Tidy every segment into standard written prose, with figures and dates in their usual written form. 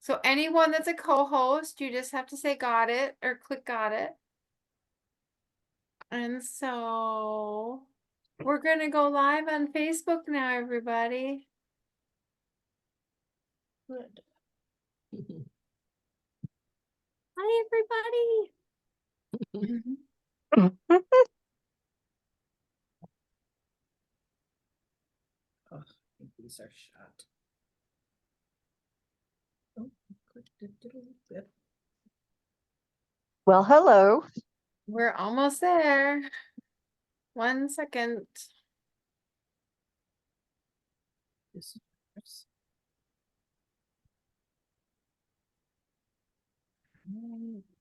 So anyone that's a co-host, you just have to say got it or click got it. And so we're gonna go live on Facebook now, everybody. Good. Hi, everybody. Oh, I think these are shot. Oh, well, hello. We're almost there. 1 second. this is-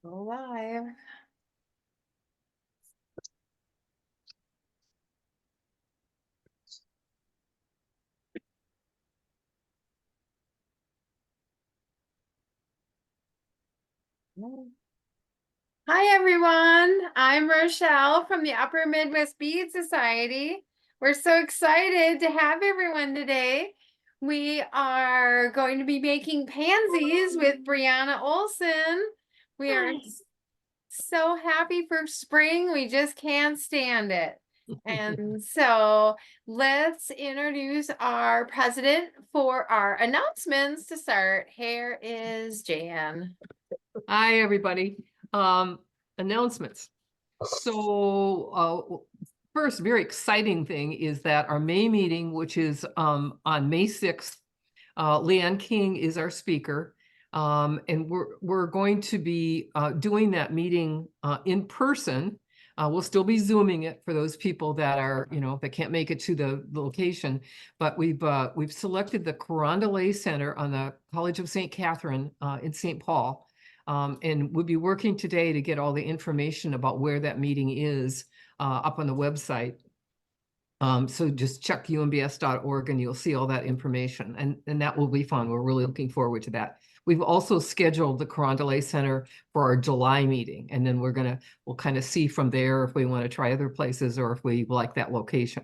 Go live. Hi, everyone. I'm Rochelle from the Upper Midwest Bead Society. We're so excited to have everyone today. We are going to be making pansies with Briana Olson. We are so happy for spring. We just can't stand it. And so let's introduce our president for our announcements to start. Here is Jan. Hi, everybody. Announcements. So first, very exciting thing is that our May meeting, which is on May 6th, Leanne King is our speaker. And we're going to be doing that meeting in person. We'll still be Zooming it for those people that are, that can't make it to the location. But we've selected the Carondelet Center on the College of St. Catherine in St. Paul. And we'll be working today to get all the information about where that meeting is up on the website. So just check umbs.org and you'll see all that information, and that will be fun. We're really looking forward to that. We've also scheduled the Carondelet Center for our July meeting, and then we'll kind of see from there if we want to try other places or if we like that location.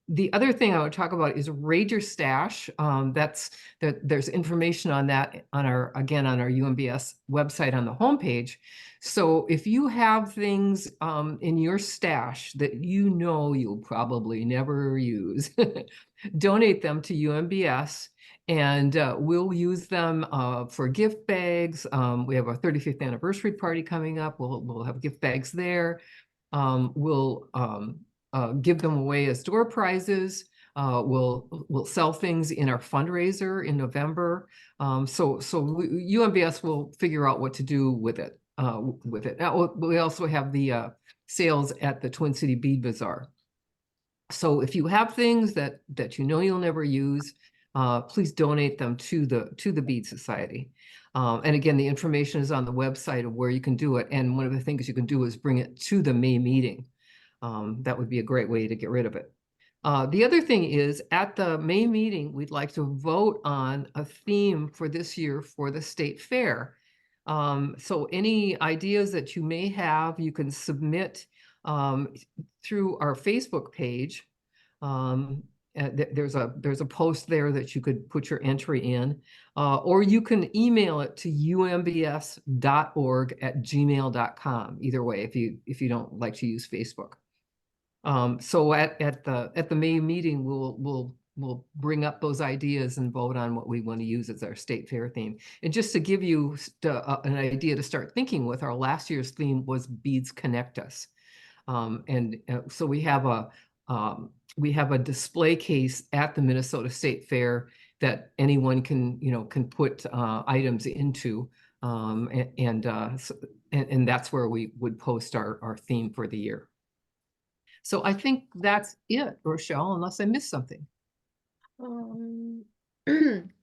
The other thing I would talk about is Rager Stash. There's information on that on our UMBS website on the homepage. So if you have things in your stash that you'll probably never use, donate them to UMBS, and we'll use them for gift bags. We have our 35th anniversary party coming up. We'll have gift bags there. We'll give them away as door prizes. We'll sell things in our fundraiser in November. So UMBS will figure out what to do with it. We also have the sales at the Twin City Bead Bazaar. So if you have things that you'll never use, please donate them to the Bead Society. And again, the information is on the website of where you can do it. And one of the things you can do is bring it to the May meeting. That would be a great way to get rid of it. The other thing is, at the May meeting, we'd like to vote on a theme for this year for the state fair. So any ideas that you may have, you can submit through our Facebook page. There's a post there that you could put your entry in, or you can email it to umbs.org@gmail.com. Either way, if you don't like to use Facebook. So at the May meeting, we'll bring up those ideas and vote on what we want to use as our state fair theme. And just to give you an idea to start thinking with, our last year's theme was Beads Connect Us. So we have a display case at the Minnesota State Fair that anyone can put items into, and that's where we would post our theme for the year. So I think that's it, Rochelle, unless I missed something.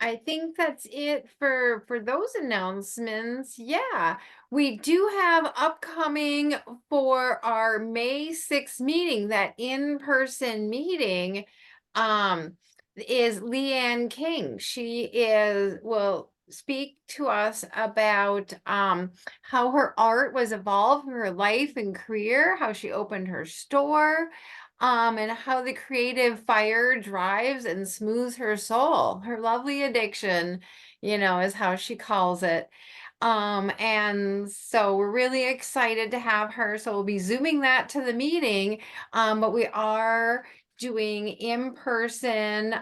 I think that's it for those announcements. Yeah, we do have upcoming for our May 6th meeting, that in-person meeting, is Leanne King. She will speak to us about how her art was evolved in her life and career, how she opened her store. and how the creative fire drives and smooths her soul. Her lovely addiction, is how she calls it. And so we're really excited to have her. So we'll be zooming that to the meeting. But we are doing in-person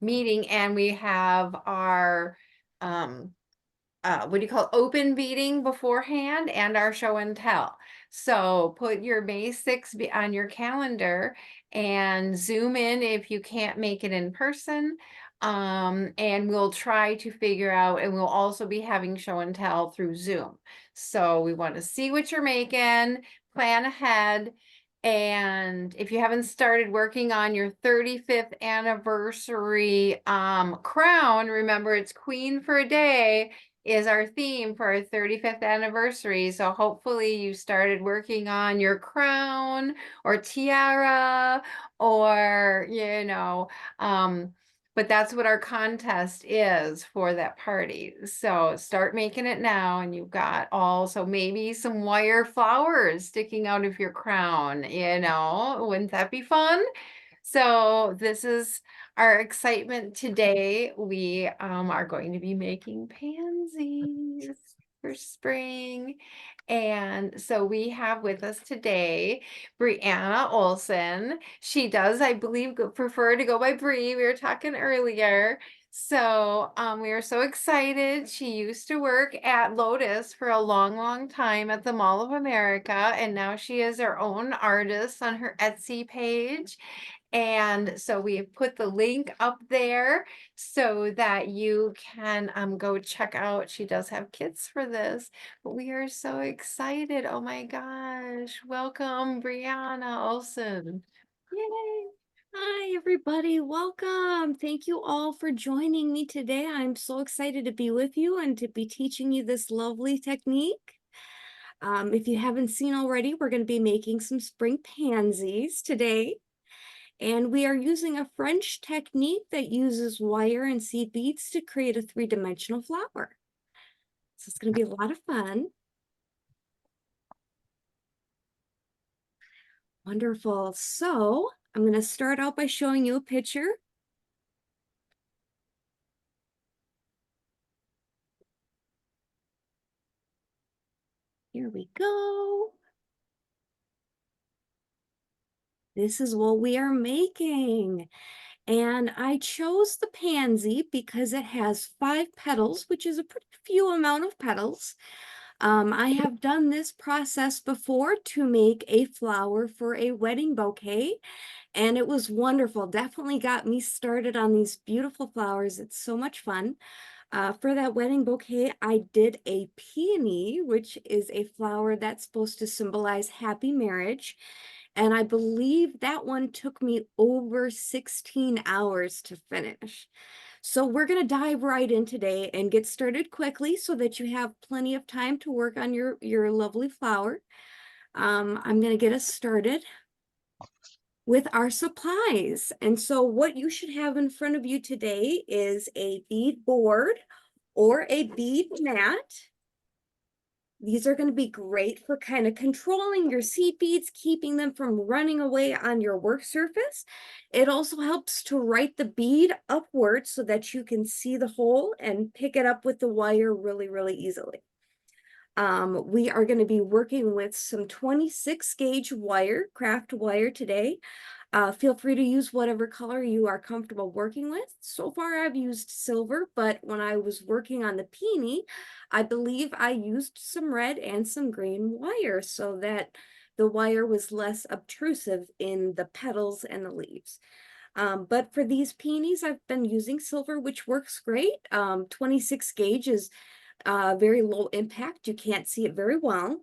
meeting, and we have our what do you call it, open beading beforehand, and our show and tell. So put your May 6th on your calendar and zoom in if you can't make it in person. And we'll try to figure out, and we'll also be having show and tell through Zoom. So we want to see what you're making, plan ahead. And if you haven't started working on your 35th anniversary crown, remember it's Queen for a Day is our theme for our 35th anniversary. So hopefully you started working on your crown or tiara, or, but that's what our contest is for that party. So start making it now, and you've got also maybe some wire flowers sticking out of your crown, wouldn't that be fun? So this is our excitement today. We are going to be making pansies for spring. And so we have with us today Briana Olson. She does, I believe, prefer to go by Bree. We were talking earlier. So we are so excited. She used to work at Lotus for a long, long time at the Mall of America, and now she is her own artist on her Etsy page. And so we have put the link up there so that you can go check out. She does have kits for this, but we are so excited. Oh my gosh. Welcome, Briana Olson. Yay. Hi, everybody. Welcome. Thank you all for joining me today. I'm so excited to be with you and to be teaching you this lovely technique. If you haven't seen already, we're going to be making some spring pansies today. And we are using a French technique that uses wire and seed beads to create a three-dimensional flower. So it's going to be a lot of fun. Wonderful. So I'm going to start out by showing you a picture. Here we go. This is what we are making. And I chose the pansy because it has 5 petals, which is a pretty few amount of petals. I have done this process before to make a flower for a wedding bouquet, and it was wonderful. Definitely got me started on these beautiful flowers. It's so much fun. For that wedding bouquet, I did a peony, which is a flower that's supposed to symbolize happy marriage. And I believe that one took me over 16 hours to finish. So we're going to dive right in today and get started quickly so that you have plenty of time to work on your lovely flower. I'm going to get us started with our supplies. And so what you should have in front of you today is a bead board or a bead mat. These are going to be great for kind of controlling your seed beads, keeping them from running away on your work surface. It also helps to write the bead upward so that you can see the hole and pick it up with the wire really, really easily. We are going to be working with some 26 gauge wire, craft wire today. Feel free to use whatever color you are comfortable working with. So far, I've used silver, but when I was working on the peony, I believe I used some red and some green wire so that the wire was less obtrusive in the petals and the leaves. But for these peonies, I've been using silver, which works great. 26 gauge is very low impact. You can't see it very well.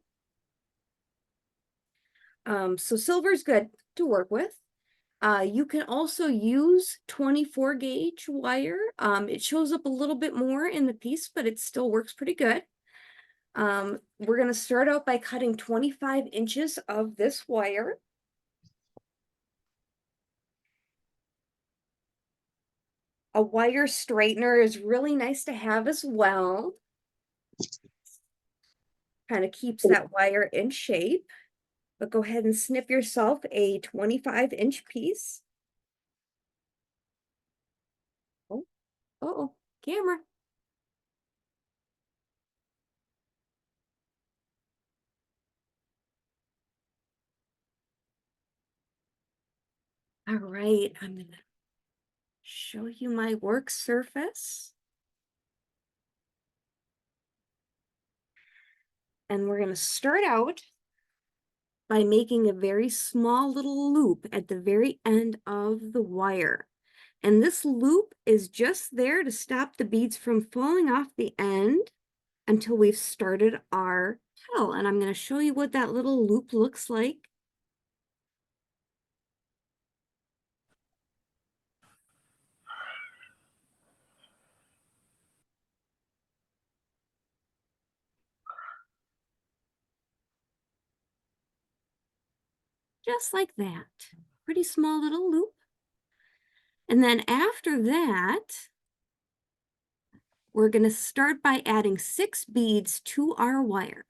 So silver is good to work with. You can also use 24 gauge wire. It shows up a little bit more in the piece, but it still works pretty good. We're going to start out by cutting 25 inches of this wire. A wire straightener is really nice to have as well. Kind of keeps that wire in shape. But go ahead and snip yourself a 25-inch piece. Oh, uh-oh, camera. All right, I'm gonna show you my work surface. And we're gonna start out by making a very small little loop at the very end of the wire. And this loop is just there to stop the beads from falling off the end until we've started our petal. And I'm going to show you what that little loop looks like. Just like that. Pretty small little loop. And then after that, we're going to start by adding 6 beads to our wire.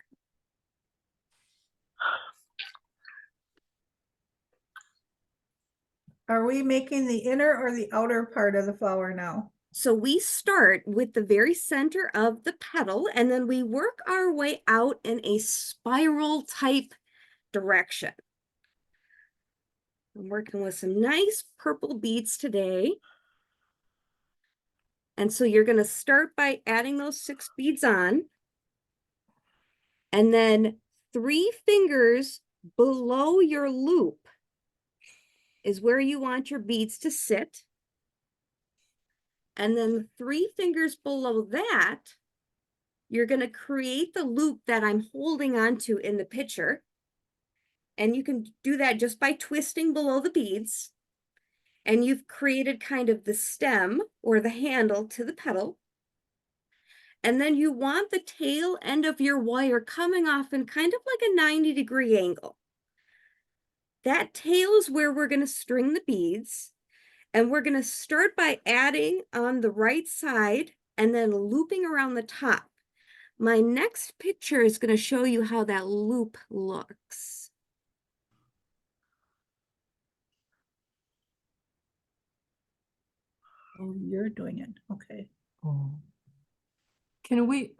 Are we making the inner or the outer part of the flower now? So we start with the very center of the petal, and then we work our way out in a spiral type direction. I'm working with some nice purple beads today. And so you're going to start by adding those 6 beads on. And then 3 fingers below your loop is where you want your beads to sit. And then 3 fingers below that, you're going to create the loop that I'm holding onto in the picture. And you can do that just by twisting below the beads. And you've created kind of the stem or the handle to the petal. And then you want the tail end of your wire coming off in kind of like a 90-degree angle. That tail is where we're going to string the beads. And we're going to start by adding on the right side and then looping around the top. My next picture is going to show you how that loop looks. Oh, you're doing it. Okay. Oh. Can we,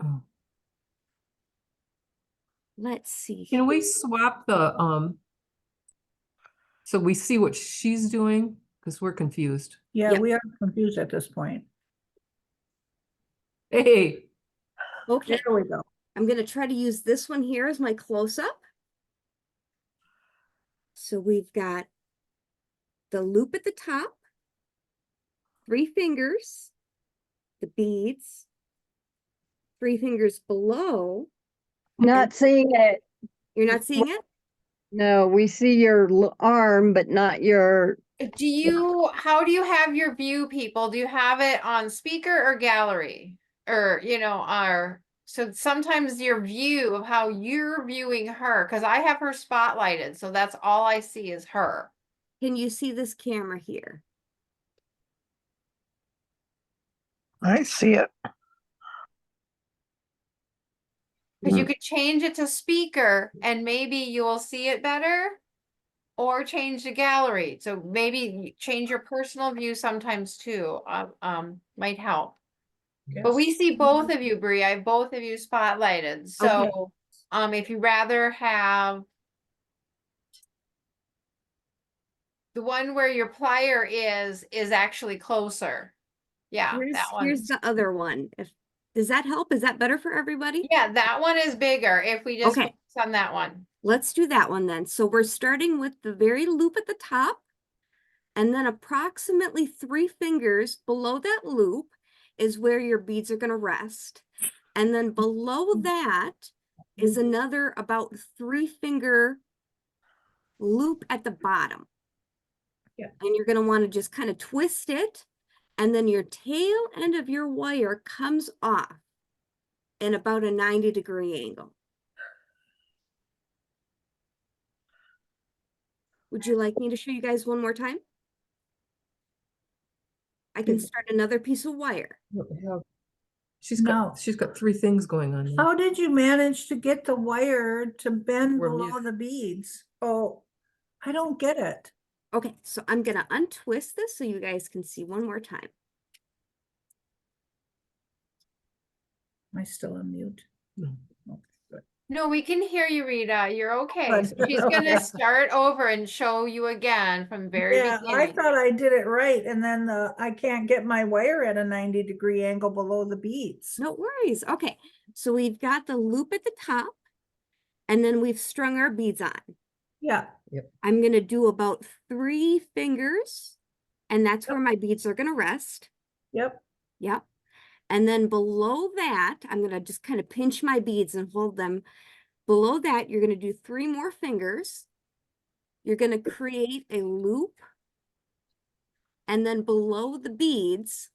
Let's see. can we swap the, so we see what she's doing? Because we're confused. Yeah, Yep. we are confused at this point. Hey, Okay, There we go. I'm going to try to use this one here as my close-up. So we've got the loop at the top, 3 fingers, the beads, 3 fingers below. Not seeing it. You're not seeing it? No, we see your arm, but not your. Do you, how do you have your view, people? Do you have it on speaker or gallery? Or, so sometimes your view of how you're viewing her, because I have her spotlighted, so that's all I see is her. Can you see this camera here? I see it. Because you could change it to speaker and maybe you'll see it better. Or change the gallery. So maybe change your personal view sometimes too. Might help. But we see both of you, Bree. I have both of you spotlighted. So if you rather have the one where your plier is actually closer. Yeah, that one. Here's the other one. Does that help? Is that better for everybody? Yeah, that one is bigger if we just Okay. focus on that one. Let's do that one then. So we're starting with the very loop at the top, and then approximately 3 fingers below that loop is where your beads are going to rest. And then below that is another about 3-finger loop at the bottom. Yeah. And you're going to want to just kind of twist it, and then your tail end of your wire comes off in about a 90-degree angle. Would you like me to show you guys one more time? I can start another piece of wire. she's got 3 things going on. There. How did you manage to get the wire to bend We're below mute. the beads? Oh, I don't get it. Okay, so I'm gonna untwist this so you guys can see one more time. Am I still on mute? No. Okay, good. No, we can hear you, Rita. You're okay. So Good. she's gonna Okay. start over and show you again from very Yeah, I beginning. thought I did it right, and then I can't get my wire at a 90-degree angle below the beads. No worries. Okay, so we've got the loop at the top, and then we've strung our beads on. Yeah, I'm gonna do about 3 fingers, and that's Yep. where my beads are gonna rest. yep, Yep. And then below that, I'm gonna just kind of pinch my beads and hold them. Below that, you're gonna do 3 more fingers. You're gonna create a loop. And then below the beads,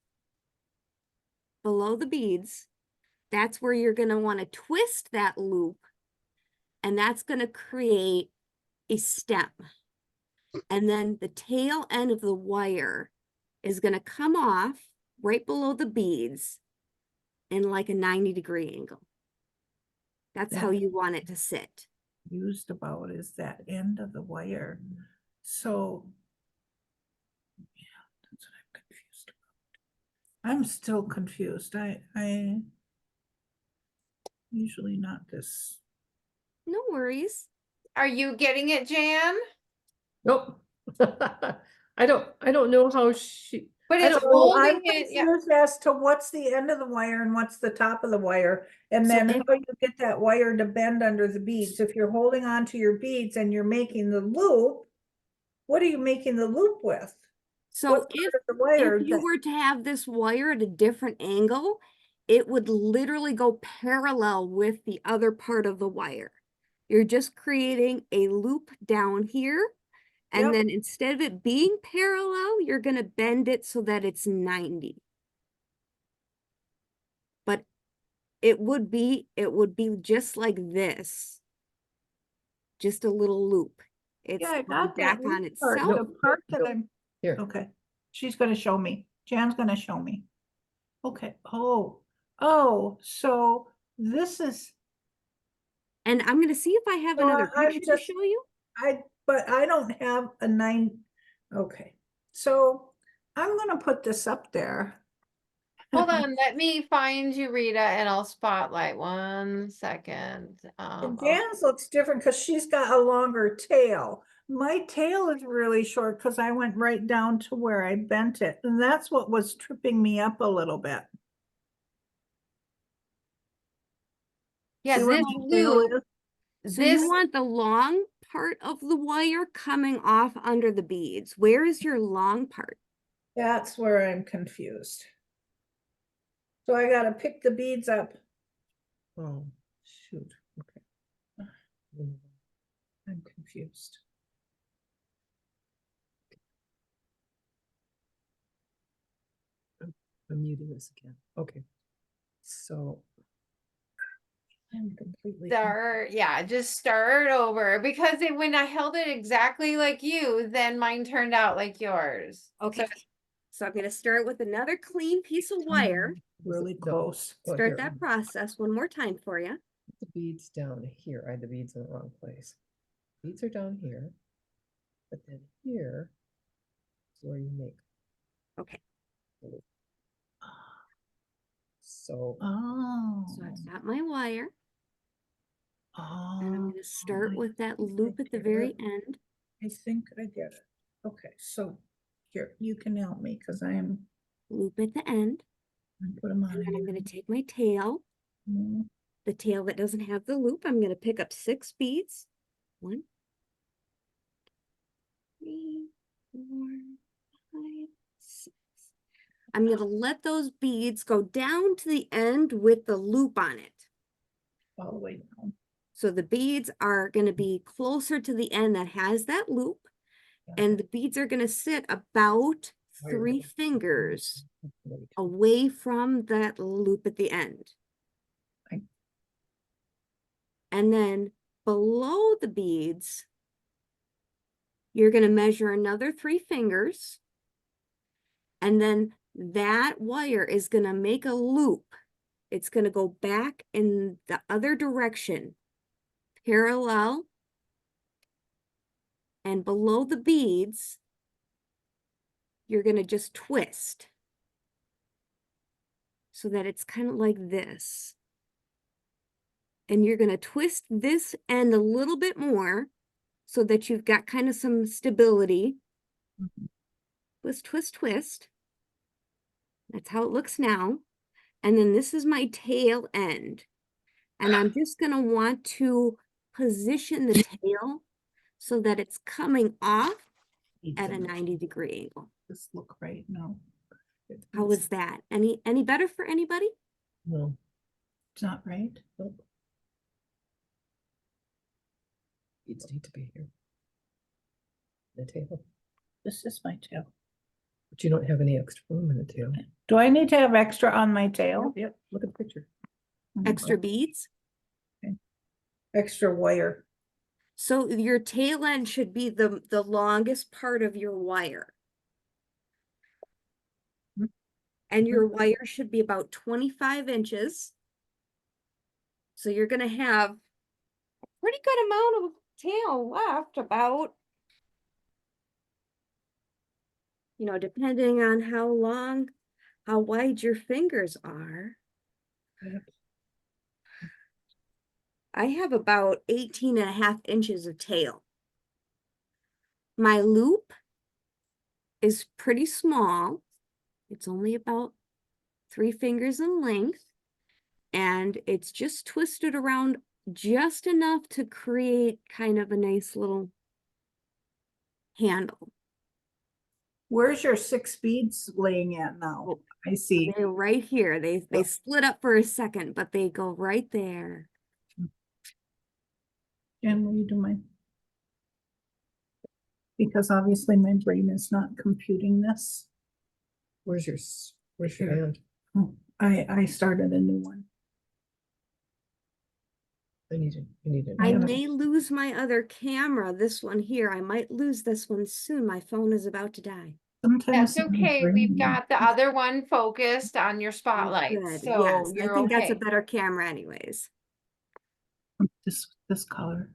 that's where you're gonna wanna twist that loop. And that's gonna create a stem. And then the tail end of the wire is gonna come off right below the beads in like a 90-degree angle. That's how Yeah. you want it to sit. used about is that end of the wire. So, yeah, that's what I'm confused about. I'm still confused. I usually not this. No worries. Are you getting it, Jan? Nope. I don't know how she, But I it's don't know. Oh, I'm holding it, yeah. confused as to what's the end of the wire and what's the top of the wire. And So then if- how you get that wire to bend under the beads. If you're holding on to your beads and you're making the loop, what are you making the loop with? So What part of the wire if you that- were to have this wire at a different angle, it would literally go parallel with the other part of the wire. You're just creating a loop down here. And Yep. then instead of it being parallel, you're going to bend it so that it's 90. But it would be just like this. Just a little loop. It's Yeah, I got back that on loop part, itself. the part that Nope. I'm, Here, okay. She's gonna show me. Jan's gonna show me. Okay, oh, so this is, And I'm going to see if I have So another I'm picture to just- show you. but I don't have a 9. Okay, so I'm gonna put this up there. Hold on, let me find you, Rita, and I'll spotlight 1 second. And Jan's looks different because she's got a longer tail. My tail is really short because I went right down to where I bent it, and that's what was tripping me up a little bit. Yeah, See where this my tail loop, is? So this, you want the long part of the wire coming off under the beads. Where is your long part? That's where I'm confused. So I gotta pick the beads up. oh, shoot, okay. I'm confused. I'm muting this again, okay. So, I'm completely. start, yeah, just start over because when I held it exactly like you, then mine turned out like yours. Okay. So I'm going to start with another clean piece of wire. Really No. close. Oh, Start here. that process one more time for you. The beads down here, I had the beads in the wrong place. Beads are down here, but then here is where you make. Okay. So, Oh. So I've got my wire and I'm Oh. going to start I with that think I loop at the get very it. end. I think I get it. Okay, so here, you can help me because I'm Loop at the end. gonna put them on. And then I'm here. going to take my tail, Mm, the tail that doesn't have the loop. I'm going to pick up 6 beads. 1, 3, 4, 5, 6. I'm going to let those beads go down to the end with the loop on it. all the way down. So the beads are going to be closer to the end that has that loop. And the beads are going to sit about 3 fingers away from that loop at the end. Okay. And then below the beads, you're going to measure another 3 fingers. And then that wire is going to make a loop. It's going to go back in the other direction, parallel And below the beads, you're going to just twist so that it's kind of like this. And you're going to twist this end a little bit more so that you've got kind of some stability. Twist, twist, twist. That's how it looks now. And then this is my tail end. And I'm just going to want to position the tail so that it's coming off at a 90-degree angle. This look right now. How was that? Any better for anybody? No. It's not right. Nope. Beads need to be here. The tail, This is my tail. but you don't have any extra room in the tail. Do I need to have extra on my tail? Yep, look at the picture. Extra beads? Extra wire. So your tail end should be the longest part of your wire. And your wire should be about 25 inches. So you're going to have a pretty good amount of tail left, about, you know, depending on how wide your fingers are. Yep. I have about 18.5 inches of tail. My loop is pretty small. It's only about 3 fingers in length, and it's just twisted around just enough to create kind of a nice little handle. Where's your 6 beads laying at now? I see. They're right here. They split up for a second, but they go right there. Jen, will you do mine? Because obviously my brain is not computing this. Where's your hand? Oh, I started a new one. I need it. I have- may lose my other camera, this one here. I might lose this one soon. My phone is about to die. Sometimes That's my okay. brain We've got the is- other one focused on your Oh, spotlight, good. so Yes, you're I think that's a okay. better camera anyways. this color.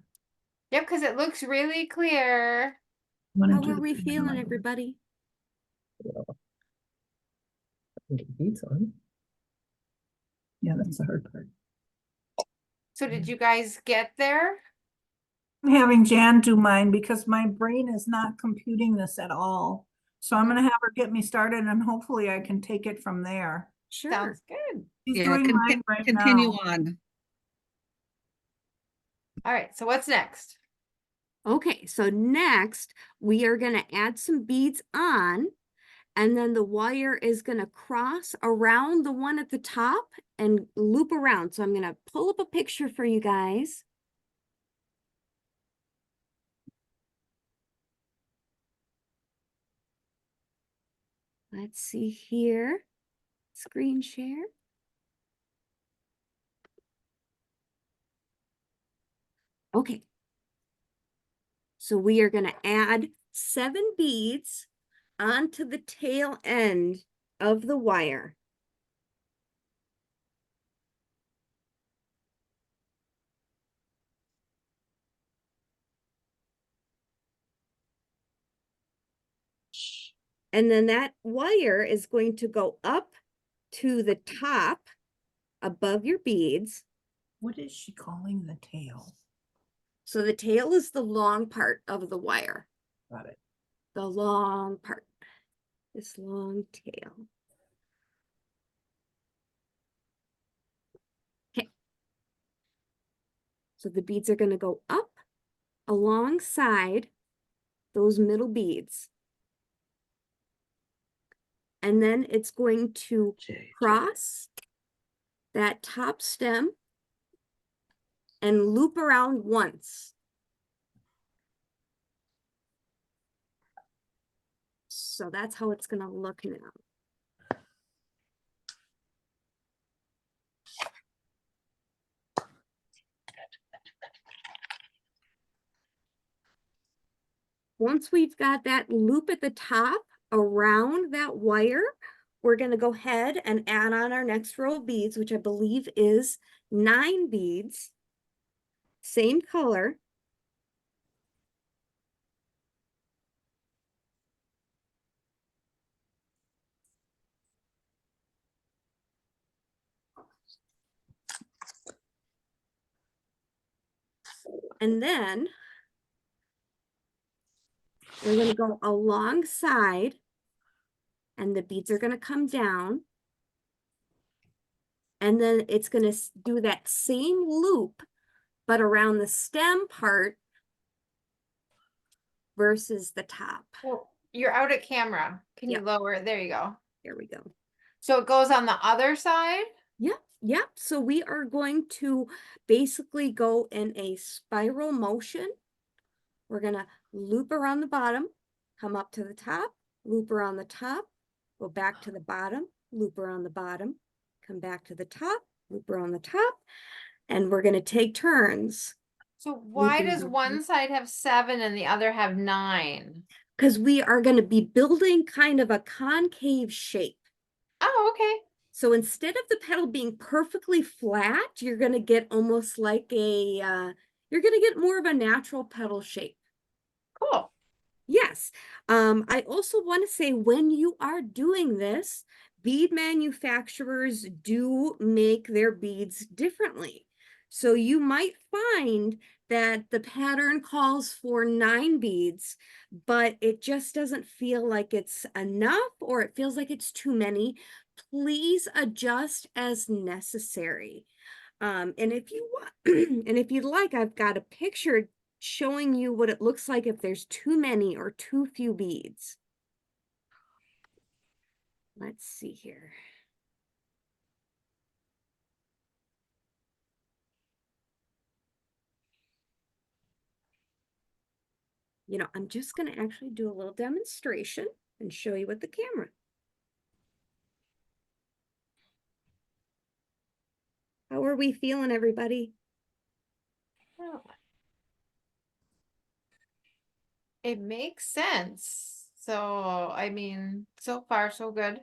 Yep, because it looks really clear. Wanna How do are we the feeling, camera. everybody? Get beads on. Yeah, that's the hard part. So did you guys get there? I'm having Jan do mine because my brain is not computing this at all. So I'm gonna have her get me started and hopefully I can take it from there. Sure. Sounds good. She's Yeah, doing mine right continue now. on. All right, so what's next? Okay, so next we are going to add some beads on, and then the wire is going to cross around the one at the top and loop around. So I'm going to pull up a picture for you guys. Let's see here. Screen share. Okay. So we are going to add 7 beads onto the tail end of the wire. And then that wire is going to go up to the top above your beads. What is she calling the tail? So the tail is the long part of the wire. Got it. The long part. This long tail. Okay. So the beads are going to go up alongside those middle beads. And then it's going to cross that top stem and loop around once. So that's how it's going to look now. Once we've got that loop at the top around that wire, we're going to go ahead and add on our next row of beads, which I believe is 9 beads. Same color. And then we're going to go alongside and the beads are going to come down. And then it's going to do that same loop, but around the stem part versus the top. Well, you're out of camera. Can you Yep. lower it? There you go. There we go. So it goes on the other side? Yep, yep. So we are going to basically go in a spiral motion. We're going to loop around the bottom, come up to the top, loop around the top, go back to the bottom, loop around the bottom, come back to the top, loop around the top, and we're going to take turns. So why Looping does back. one side have 7 and the other have 9? Because we are going to be building kind of a concave shape. Oh, okay. So instead of the petal being perfectly flat, you're going to get almost like a, you're going to get more of a natural petal shape. Cool. Yes. I also want to say when you are doing this, bead manufacturers do make their beads differently. So you might find that the pattern calls for 9 beads, but it just doesn't feel like it's enough or it feels like it's too many. Please adjust as necessary. And if you want, and if you'd like, I've got a picture showing you what it looks like if there's too many or too few beads. Let's see here. You know, I'm just going to actually do a little demonstration and show you with the camera. How are we feeling, everybody? Oh. It makes sense. So, I mean, so far so good.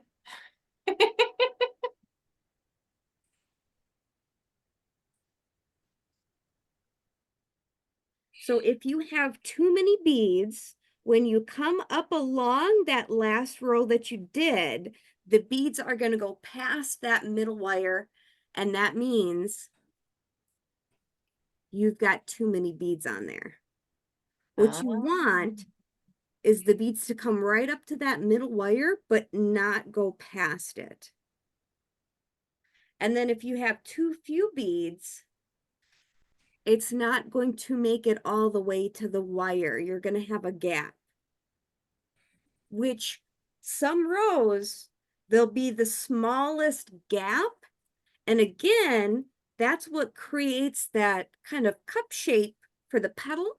So if you have too many beads, when you come up along that last row that you did, the beads are going to go past that middle wire, and that means you've got too many beads on there. What you want is the beads to come right up to that middle wire, but not go past it. And then if you have too few beads, it's not going to make it all the way to the wire. You're going to have a gap, which some rows, there'll be the smallest gap. And again, that's what creates that kind of cup shape for the petal.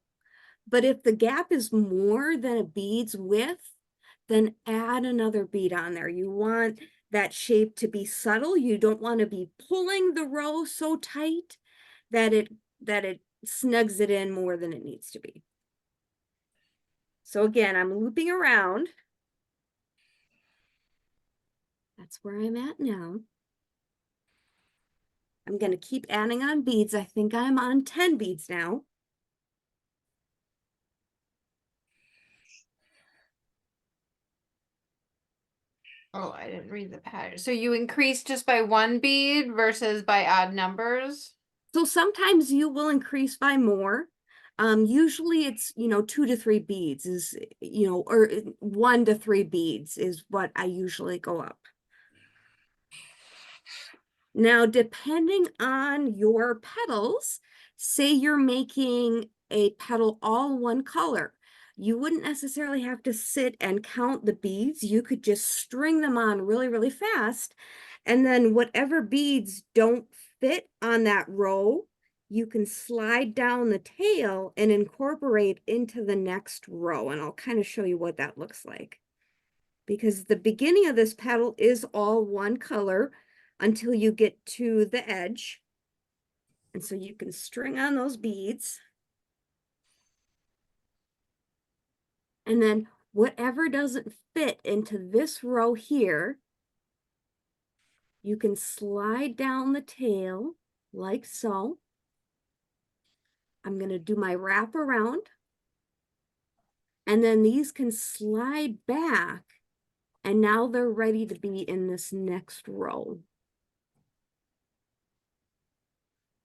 But if the gap is more than a bead's width, then add another bead on there. You want that shape to be subtle. You don't want to be pulling the row so tight that it snugs it in more than it needs to be. So again, I'm looping around. That's where I'm at now. I'm going to keep adding on beads. I think I'm on 10 beads now. Oh, I didn't read the pattern. So you increase just by 1 bead versus by odd numbers? So sometimes you will increase by more. Usually it's, 2 to 3 beads is, or 1 to 3 beads is what I usually go up. Now, depending on your petals, say you're making a petal all one color, you wouldn't necessarily have to sit and count the beads. You could just string them on really, really fast. And then whatever beads don't fit on that row, you can slide down the tail and incorporate into the next row. And I'll kind of show you what that looks like. Because the beginning of this petal is all one color until you get to the edge. And so you can string on those beads. And then whatever doesn't fit into this row here, you can slide down the tail like so. I'm going to do my wrap around. And then these can slide back. And now they're ready to be in this next row.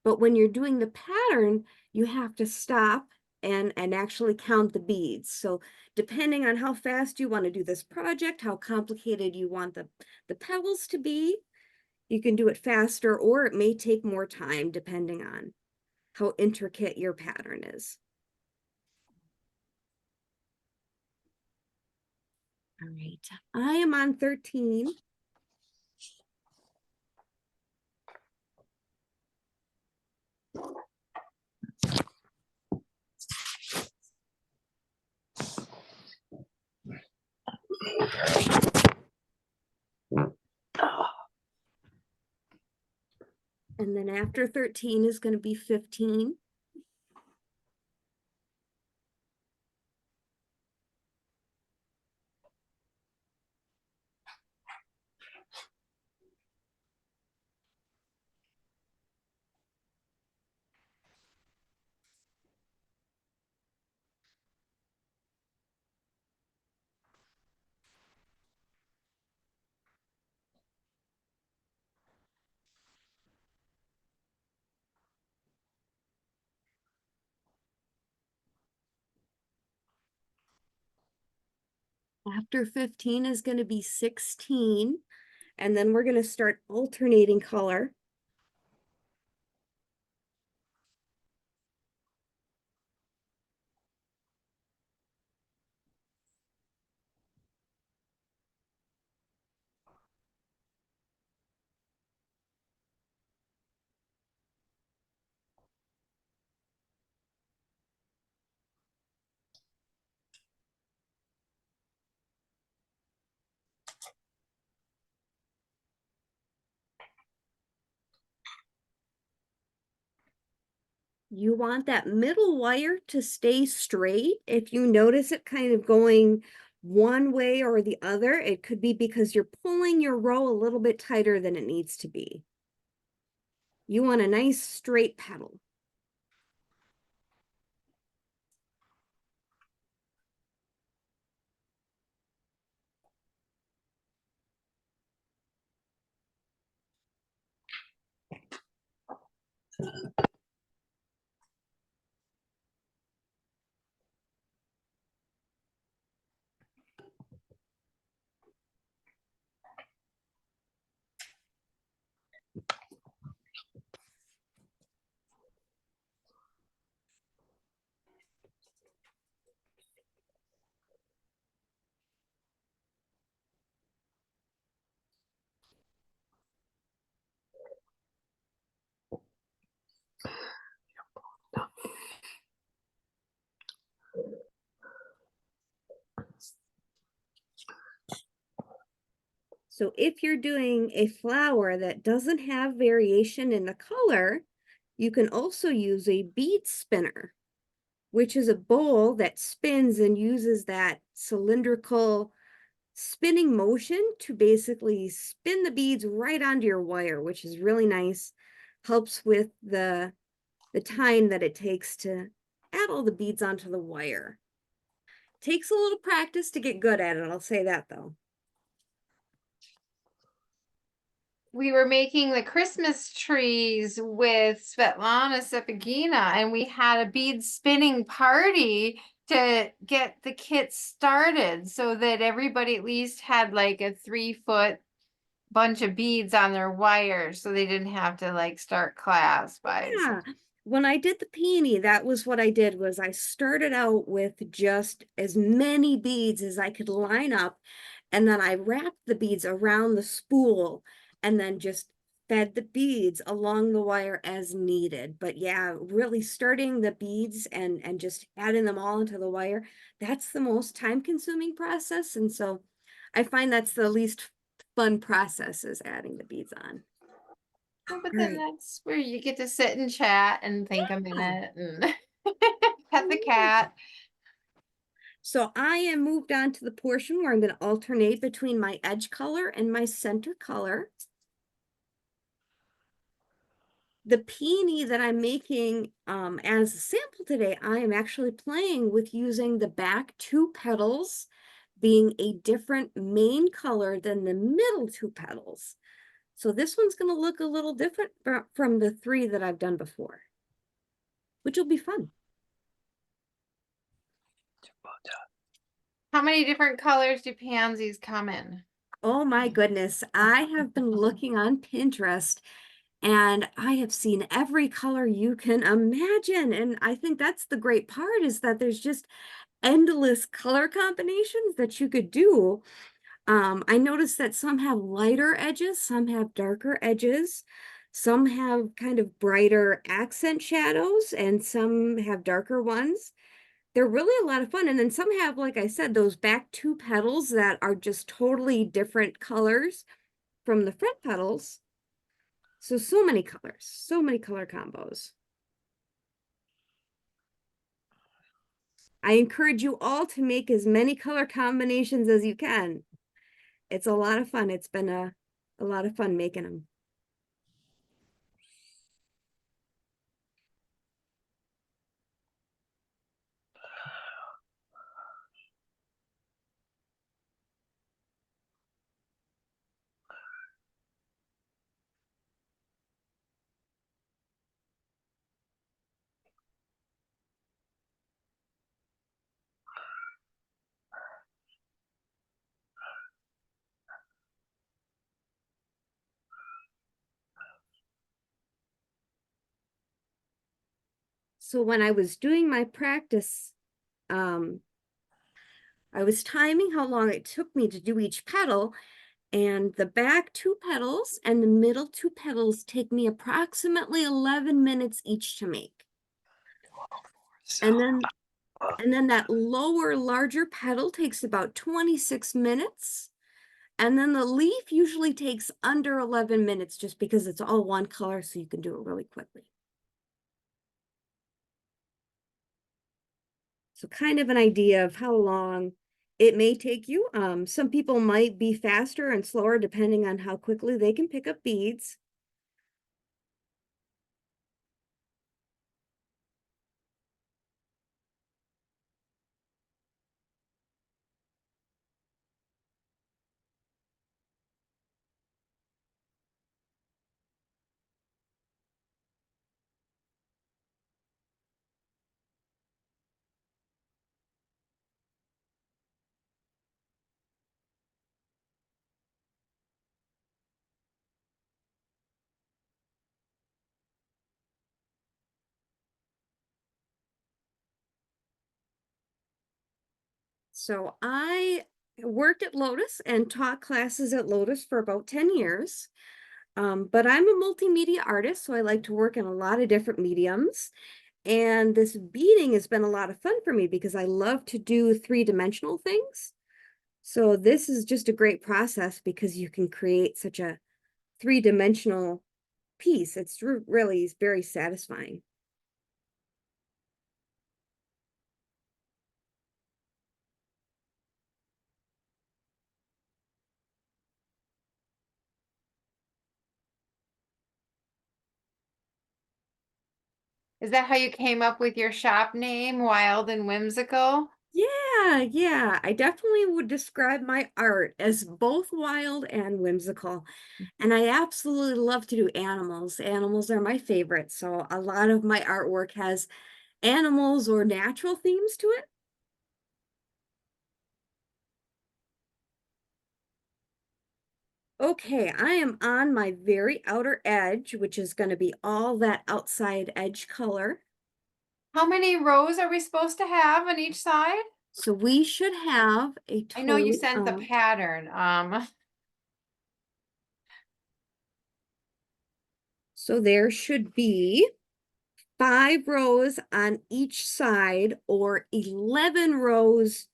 But when you're doing the pattern, you have to stop and actually count the beads. So depending on how fast you want to do this project, how complicated you want the petals to be, you can do it faster, or it may take more time depending on how intricate your pattern is. All right, I am on 13. And then after 13 is going to be 15. After 15 is going to be 16. And then we're going to start alternating color. You want that middle wire to stay straight. If you notice it kind of going one way or the other, it could be because you're pulling your row a little bit tighter than it needs to be. You want a nice straight petal. So if you're doing a flower that doesn't have variation in the color, you can also use a bead spinner, which is a bowl that spins and uses that cylindrical spinning motion to basically spin the beads right onto your wire, which is really nice. Helps with the time that it takes to add all the beads onto the wire. Takes a little practice to get good at it, I'll say that though. We were making the Christmas trees with Svetlana Sepagina, and we had a bead spinning party to get the kit started so that everybody at least had like a 3-foot bunch of beads on their wires so they didn't have to like start class by Yeah, when I did the peony, that was what I did. Was I started out with just as many beads as I could line up, and then I wrapped the beads around the spool and then just fed the beads along the wire as needed. But yeah, really starting the beads and just adding them all into the wire, that's the most time consuming process. And so I find that's the least fun process, is adding the beads on. Oh, but then Right. that's where you get to sit and chat and think a minute and pet the Yeah. cat. So I am moved on to the portion where I'm going to alternate between my edge color and my center color. The peony that I'm making as a sample today, I am actually playing with using the back 2 petals being a different main color than the middle 2 petals. So this one's going to look a little different from the 3 that I've done before, which will be fun. How many different colors do pansies come in? Oh my goodness. I have been looking on Pinterest and I have seen every color you can imagine. And I think that's the great part, is that there's just endless color combinations that you could do. I noticed that some have lighter edges, some have darker edges, some have kind of brighter accent shadows, and some have darker ones. They're really a lot of fun. And then some have, like I said, those back 2 petals that are just totally different colors from the front petals. So many colors, so many color combos. I encourage you all to make as many color combinations as you can. It's a lot of fun. It's been a lot of fun making them. So when I was doing my practice, I was timing how long it took me to do each petal, and the back 2 petals and the middle 2 petals take me approximately 11 minutes each to make. And then that lower, larger petal takes about 26 minutes. And then the leaf usually takes under 11 minutes, just because it's all one color, so you can do it really quickly. So kind of an idea of how long it may take you. Some people might be faster and slower depending on how quickly they can pick up beads. So I worked at Lotus and taught classes at Lotus for about 10 years. But I'm a multimedia artist, so I like to work in a lot of different mediums. And this beading has been a lot of fun for me because I love to do 3-dimensional things. So this is just a great process because you can create such a 3-dimensional piece. It's really very satisfying. Is that how you came up with your shop name, Wild and Whimsical? Yeah, I definitely would describe my art as both wild and whimsical. And I absolutely love to do animals. Animals are my favorite. So a lot of my artwork has animals or natural themes to it. Okay, I am on my very outer edge, which is going to be all that outside edge color. How many rows are we supposed to have on each side? So we should have a I know you total sent the of, pattern. so there should be 5 rows on each side, or 11 rows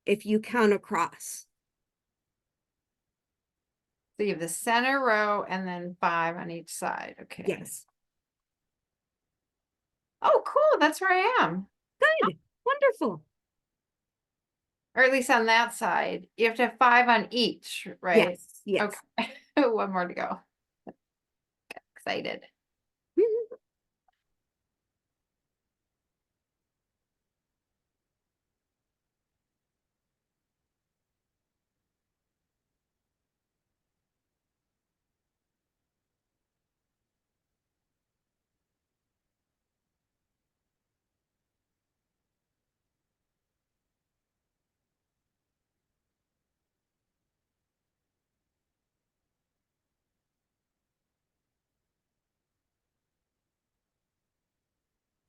if you count across. So you have the center row and then 5 on each side. Okay. Yes. Oh, cool. That's where I am. Good. Wonderful. Or at least on that side. You have to have 5 on each, right? Yes. Yes. Okay. One more to go. Get excited.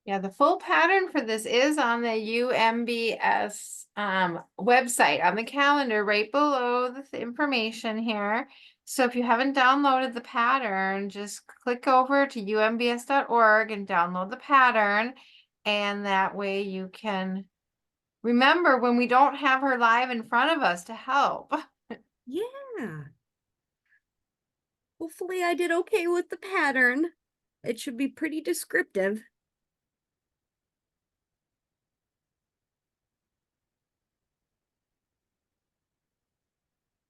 Yeah, the full pattern for this is on the UMBS website on the calendar right below the information here. So if you haven't downloaded the pattern, just click over to umbs.org and download the pattern. And that way you can remember when we don't have her live in front of us to help. Yeah. Hopefully I did okay with the pattern. It should be pretty descriptive.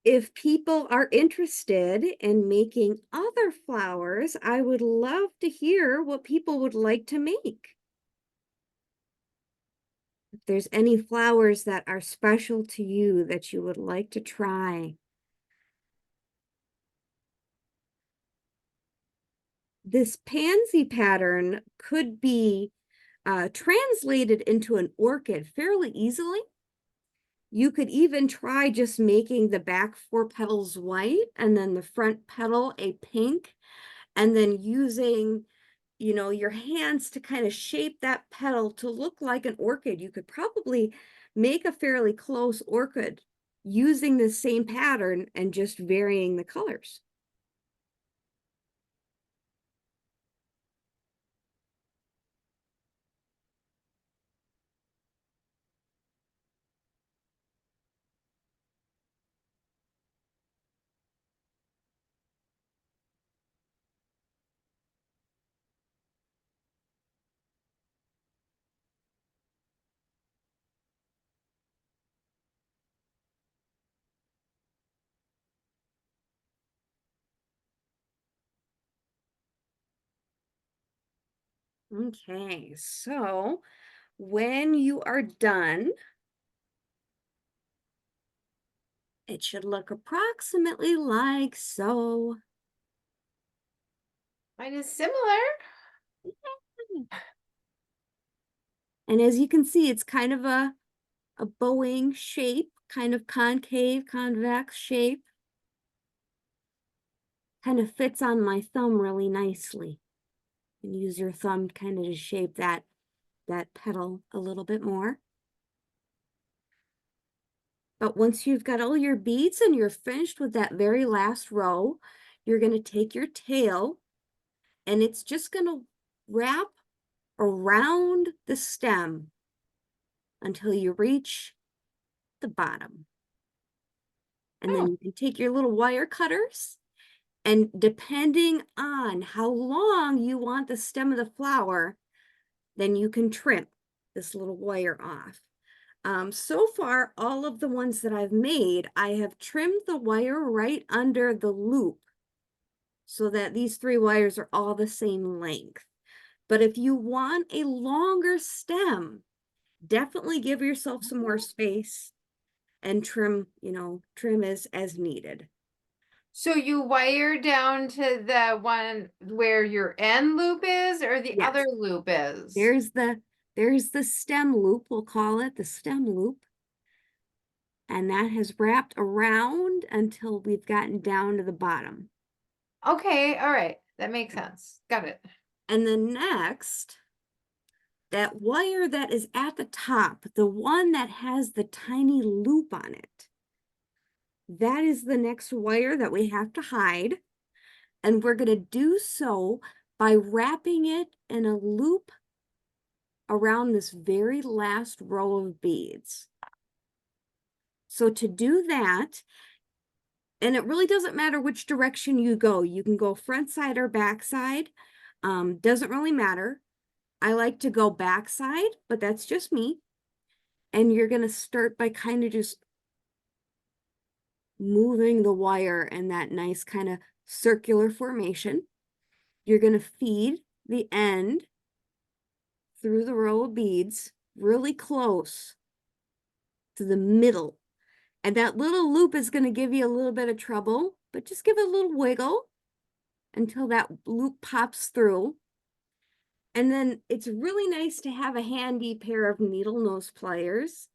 If people are interested in making other flowers, I would love to hear what people would like to make. If there's any flowers that are special to you that you would like to try. This pansy pattern could be translated into an orchid fairly easily. You could even try just making the back 4 petals white and then the front petal a pink, and then using, you know, your hands to kind of shape that petal to look like an orchid. You could probably make a fairly close orchid using the same pattern and just varying the colors. Okay, so when you are done, it should look approximately like so. Mine is similar. And as you can see, it's kind of a bowing shape, kind of concave, convex shape. Kind of fits on my thumb really nicely. And use your thumb kind of to shape that petal a little bit more. But once you've got all your beads and you're finished with that very last row, you're going to take your tail and it's just going to wrap around the stem until you reach the bottom. And then you can take your little wire cutters, and depending on how long you want the stem of the flower, then you can trim this little wire off. So far, all of the ones that I've made, I have trimmed the wire right under the loop so that these 3 wires are all the same length. But if you want a longer stem, definitely give yourself some more space and trim, you know, trim as needed. So you wire down to the one where your end loop is or the Yes. other loop is? There's the stem loop, we'll call it the stem loop. And that has wrapped around until we've gotten down to the bottom. Okay, all right. That makes sense. Got it. And then next, that wire that is at the top, the one that has the tiny loop on it, that is the next wire that we have to hide. And we're going to do so by wrapping it in a loop around this very last row of beads. So to do that, and it really doesn't matter which direction you go. You can go front side or back side. Doesn't really matter. I like to go back side, but that's just me. And you're going to start by kind of just moving the wire in that nice kind of circular formation. You're going to feed the end through the row of beads really close to the middle. And that little loop is going to give you a little bit of trouble, but just give it a little wiggle until that loop pops through. And then it's really nice to have a handy pair of needle nose pliers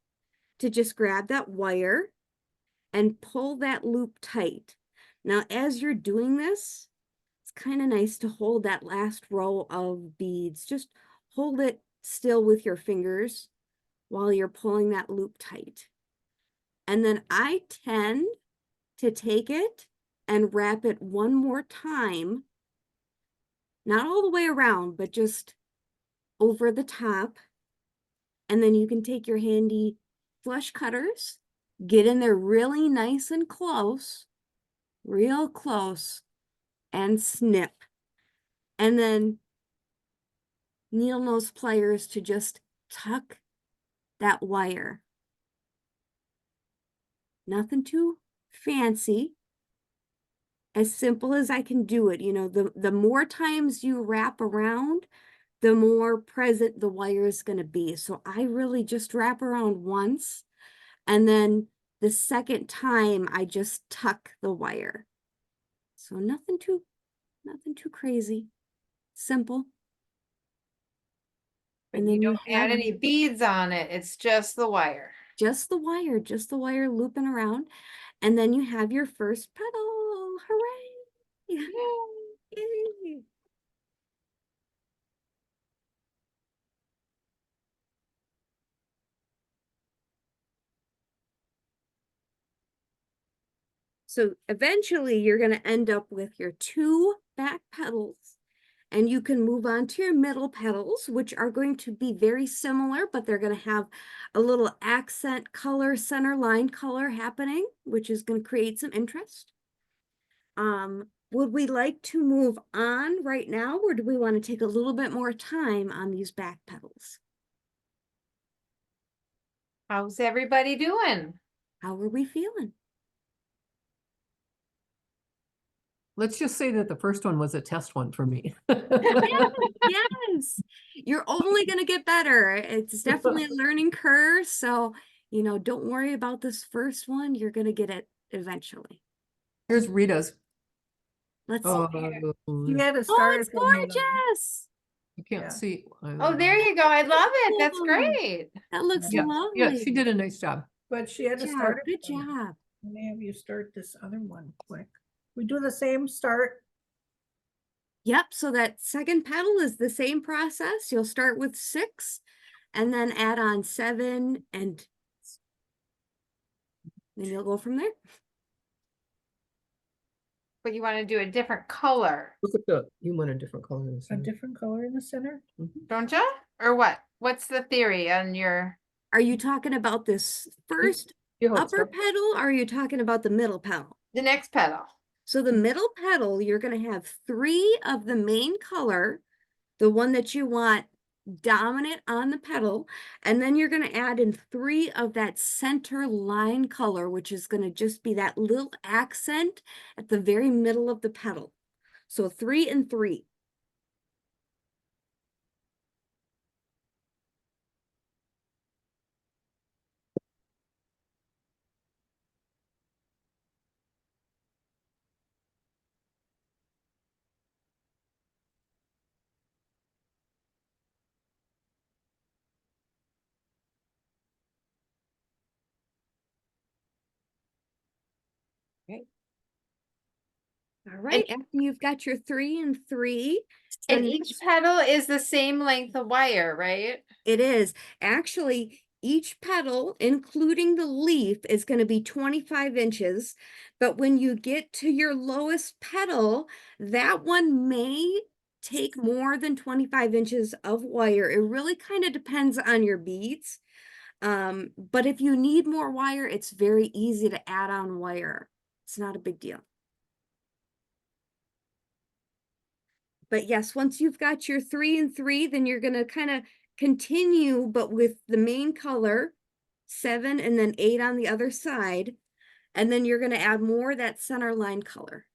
to just grab that wire and pull that loop tight. Now, as you're doing this, it's kind of nice to hold that last row of beads. Just hold it still with your fingers while you're pulling that loop tight. And then I tend to take it and wrap it one more time, not all the way around, but just over the top. And then you can take your handy flush cutters, get in there really nice and close, real close, and snip. And then needle nose pliers to just tuck that wire. Nothing too fancy. As simple as I can do it. You know, the more times you wrap around, the more present the wire is going to be. So I really just wrap around once, and then the second time I just tuck the wire. So nothing too crazy. Simple. But And you then you don't add have any beads on it. It's just the wire. just the wire looping around. And then you have your first petal. Hooray! Yay! So eventually you're going to end up with your 2 back petals, and you can move on to your middle petals, which are going to be very similar, but they're going to have a little accent color, center line color happening, which is going to create some interest. Would we like to move on right now, or do we want to take a little bit more time on these back petals? How's everybody doing? How are we feeling? Let's just say that the first one was a test one for me. Yes, you're only going to get better. It's definitely a learning curve. So, you know, don't worry about this first one. You're going to get it eventually. Here's Rita's. Let's Oh, You had to Oh, start it's it from the- gorgeous. you can't Yeah. see. Oh, there you go. I love it. That's Ooh, great. That looks Yeah, lovely. yeah, she did a nice job. But she had Good to job. start it. Good from- job. Let me have you start this other one quick. We do the same start. Yep. So that second petal is the same process. You'll start with 6 and then add on 7, and then you'll go from there. But you want to do a different color, Look at you want a different color in the A center. different color in the center. don't you? Or what? What's the theory on your? Are you talking about this first You hope upper so. petal, or are you talking about the middle petal? The next petal. So the middle petal, you're going to have 3 of the main color, the one that you want dominant on the petal, and then you're going to add in 3 of that center line color, which is going to just be that little accent at the very middle of the petal. So 3 and 3. All right, after you've got your 3 and 3, And then each petal is the same length of wire, right? it is actually each petal, including the leaf, is going to be 25 inches. But when you get to your lowest petal, that one may take more than 25 inches of wire. It really kind of depends on your beads. But if you need more wire, it's very easy to add on wire. It's not a big deal. But yes, once you've got your 3 and 3, then you're going to kind of continue, but with the main color, 7 and then 8 on the other side. And then you're going to add more of that center line color.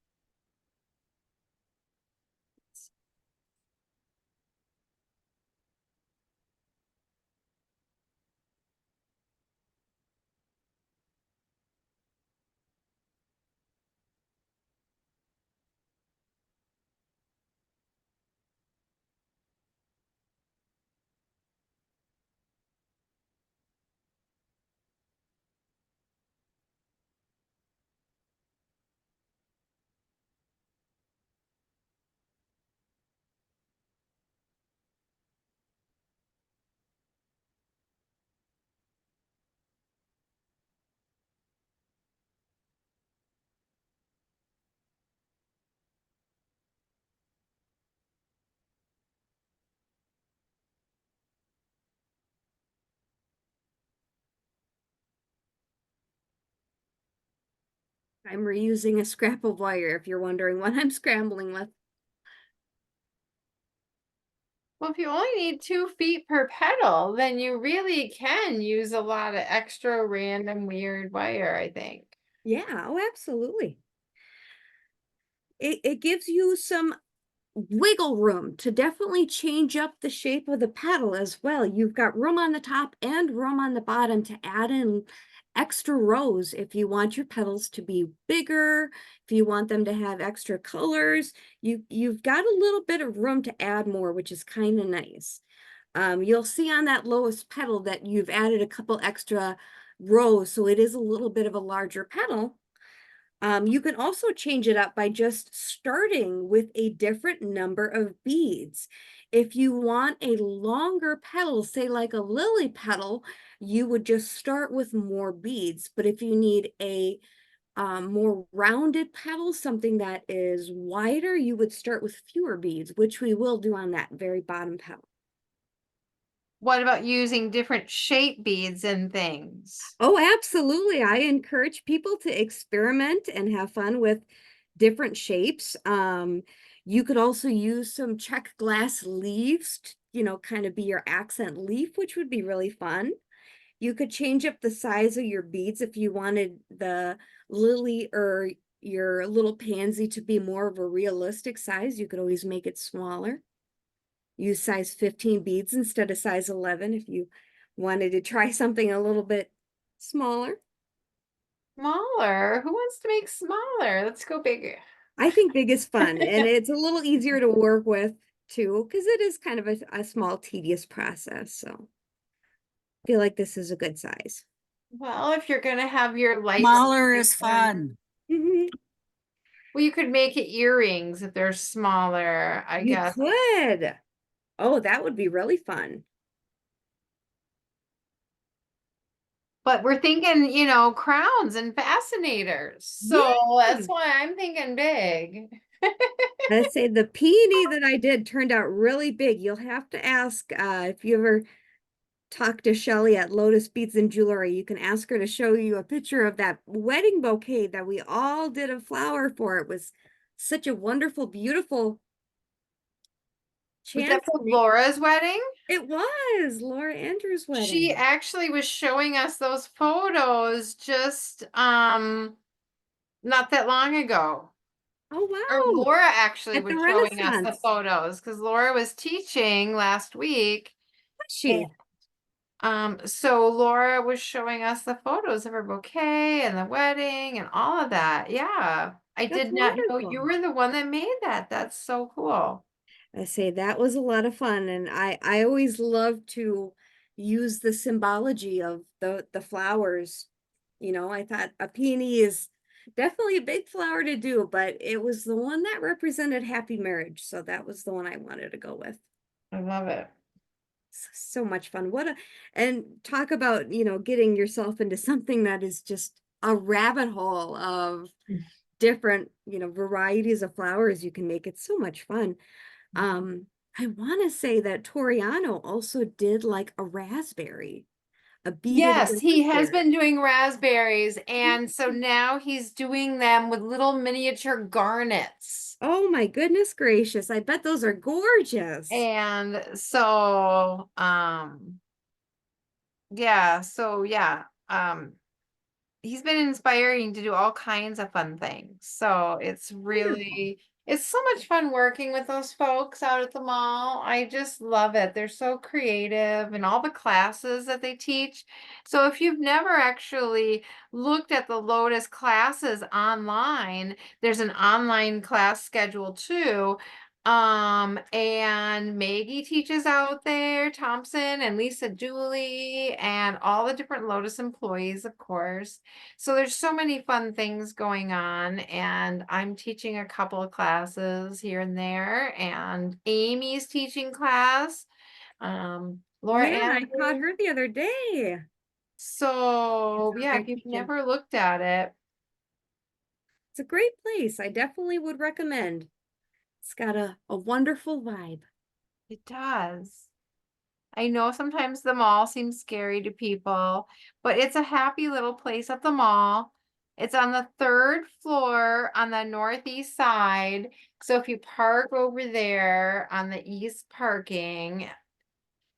I'm reusing a scrap of wire if you're wondering what I'm scrambling with. Well, if you only need 2 feet per petal, then you really can use a lot of extra random weird wire, I think. Yeah, oh, absolutely. It gives you some wiggle room to definitely change up the shape of the petal as well. You've got room on the top and room on the bottom to add in extra rows if you want your petals to be bigger, if you want them to have extra colors. You've got a little bit of room to add more, which is kind of nice. You'll see on that lowest petal that you've added a couple extra rows, so it is a little bit of a larger petal. You can also change it up by just starting with a different number of beads. If you want a longer petal, say like a lily petal, you would just start with more beads. But if you need a more rounded petal, something that is wider, you would start with fewer beads, which we will do on that very bottom petal. What about using different shape beads and things? Oh, absolutely. I encourage people to experiment and have fun with different shapes. You could also use some check glass leaves, kind of be your accent leaf, which would be really fun. You could change up the size of your beads if you wanted the lily or your little pansy to be more of a realistic size. You could always make it smaller. Use size 15 beads instead of size 11 if you wanted to try something a little bit smaller. Smaller? Who wants to make smaller? Let's go bigger. I think big is fun and it's a little easier to work with too, because it is kind of a small, tedious process. So I feel like this is a good size. Well, if you're gonna have your lights. Smaller is fun. Mhm. Well, you could make it earrings if they're smaller, I You guess. could. Oh, that would be really fun. But we're thinking, crowns and fascinators. So that's why I'm thinking big. Let's say the peony that I did turned out really big. You'll have to ask if you ever talk to Shelly at Lotus Beads and Jewelry. You can ask her to show you a picture of that wedding bouquet that we all did a flower for. It was such a wonderful, beautiful Was that chance. for Laura's wedding? It was Laura Andrews' wedding. She actually was showing us those photos just not that long ago. Oh, Or wow. Laura actually At the was showing us the Renaissance. photos because Laura was teaching last week. Was she? So Laura was showing us the photos of her bouquet and the wedding and all of that. Yeah. I That's did not know wonderful. you were the one that made that. That's so cool. I say that was a lot of fun, and I always love to use the symbology of the flowers. I thought a peony is definitely a big flower to do, but it was the one that represented happy marriage, so that was the one I wanted to go with. I love it. So much fun. And talk about, getting yourself into something that is just a rabbit hole of different, varieties of flowers you can make. It's so much fun. I want to say that Toriano also did like a raspberry, a beaded Yes, he has raspberry. been doing raspberries, and so now he's doing them with little miniature garnets. Oh my goodness gracious. I bet those are gorgeous. And so, yeah, he's been inspiring to do all kinds of fun things. So it's really, it's so much fun working with those folks out at the mall. I just love it. They're so creative and all the classes that they teach. So if you've never actually looked at the Lotus classes online, there's an online class schedule too. And Maggie teaches out there, Thompson and Lisa Dooley, and all the different Lotus employees, of course. So there's so many fun things going on, and I'm teaching a couple of classes here and there, and Amy's teaching class. Laura Yeah, I caught Andrews. her the other day. So yeah, They're if you've teaching. never looked at it, It's a great place. I definitely would recommend. It's got a wonderful vibe. it does. I know sometimes the mall seems scary to people, but it's a happy little place at the mall. It's on the 3rd floor on the northeast side. So if you park over there on the east parking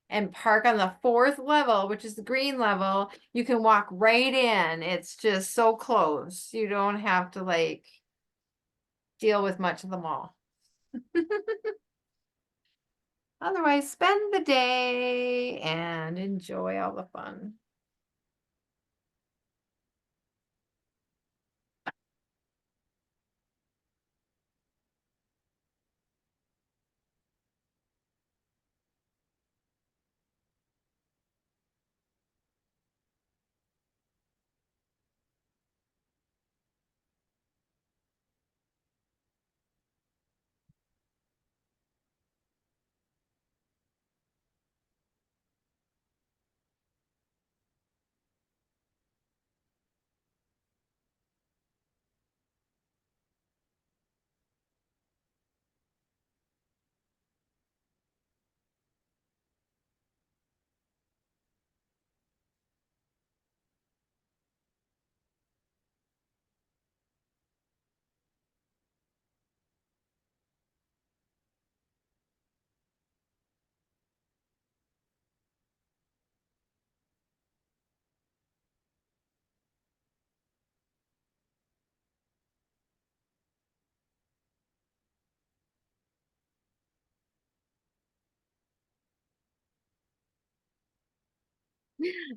and park on the 4th level, which is the green level, you can walk right in. It's just so close. You don't have to like deal with much of the mall. Otherwise, spend the day and enjoy all the fun.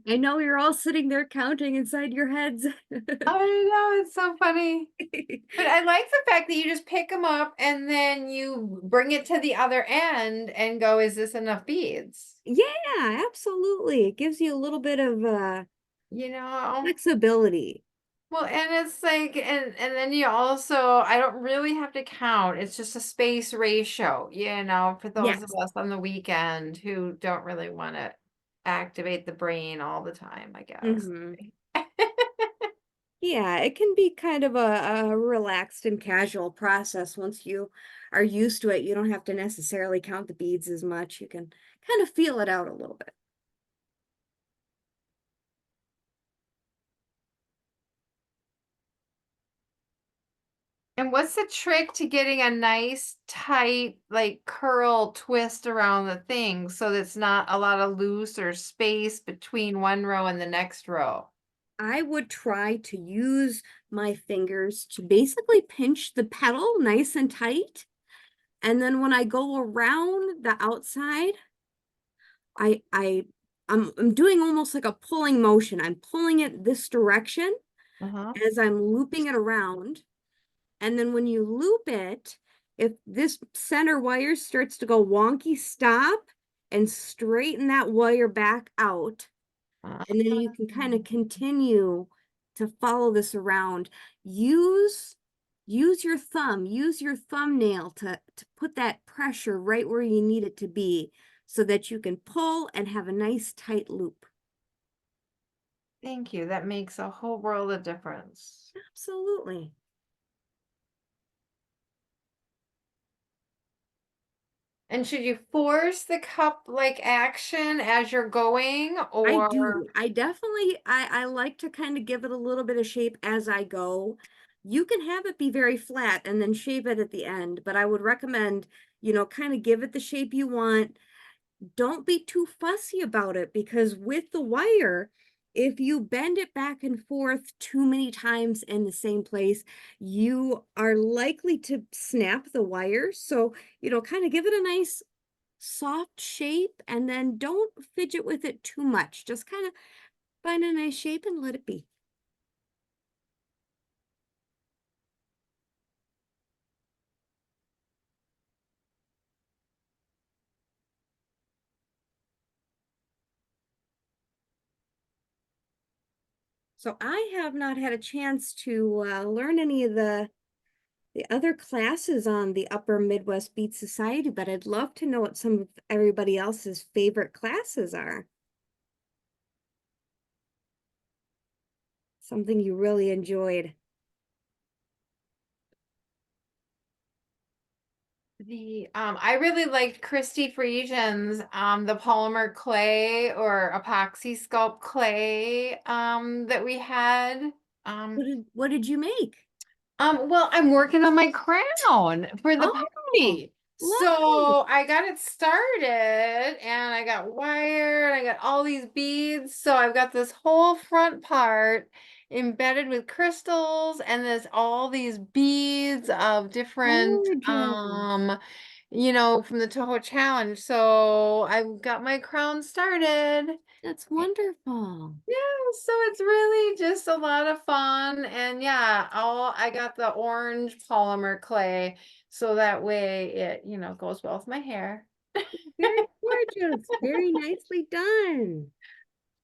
I know you're all sitting there counting inside your heads. I know, it's so funny. But I like the fact that you just pick them up and then you bring it to the other end and go, is this enough beads? Yeah, absolutely. It gives you a little bit of You know? flexibility. Well, and it's like, and then you also, I don't really have to count. It's just a space ratio, you know, for those of Yes. us on the weekend who don't really want to activate the brain all the time, I guess. Mhm. Yeah, it can be kind of a relaxed and casual process once you are used to it. You don't have to necessarily count the beads as much. You can kind of feel it out a little bit. And what's the trick to getting a nice tight like curl twist around the thing so that's not a lot of loose or space between one row and the next row? I would try to use my fingers to basically pinch the petal nice and tight. And then when I go around the outside, I I I'm doing almost like a pulling motion. I'm pulling it this direction Uh-huh. as I'm looping it around. And then when you loop it, if this center wire starts to go wonky, stop and straighten that wire back out. And then you can kind of continue to follow this around. Use use your thumbnail to put that pressure right where you need it to be so that you can pull and have a nice tight loop. Thank you. That makes a whole world of difference. Absolutely. And should you force the cup like action as you're going I or do. I definitely I like to kind of give it a little bit of shape as I go. You can have it be very flat and then shape it at the end, but I would recommend, kind of give it the shape you want. Don't be too fussy about it because with the wire, if you bend it back and forth too many times in the same place, you are likely to snap the wire. So, kind of give it a nice soft shape and then don't fidget with it too much. Just kind of find a nice shape and let it be. So I have not had a chance to learn any of the other classes on the Upper Midwest Beat Society, but I'd love to know what some of everybody else's favorite classes are. Something you really enjoyed. I really liked Christy Friesian's the polymer clay or epoxy sculpt clay that we had. What did you make? Well, I'm working on my crown for the Oh, pony. lovely. So I got it started and I got wire and I got all these beads. So I've got this whole front part embedded with crystals and there's all these beads of different Gorgeous. from the Toho Challenge. So I've got my crown started. That's wonderful. Yeah, so it's really just a lot of fun. And yeah, I got the orange polymer clay so that way it, goes well with my hair. Very gorgeous. Very nicely done.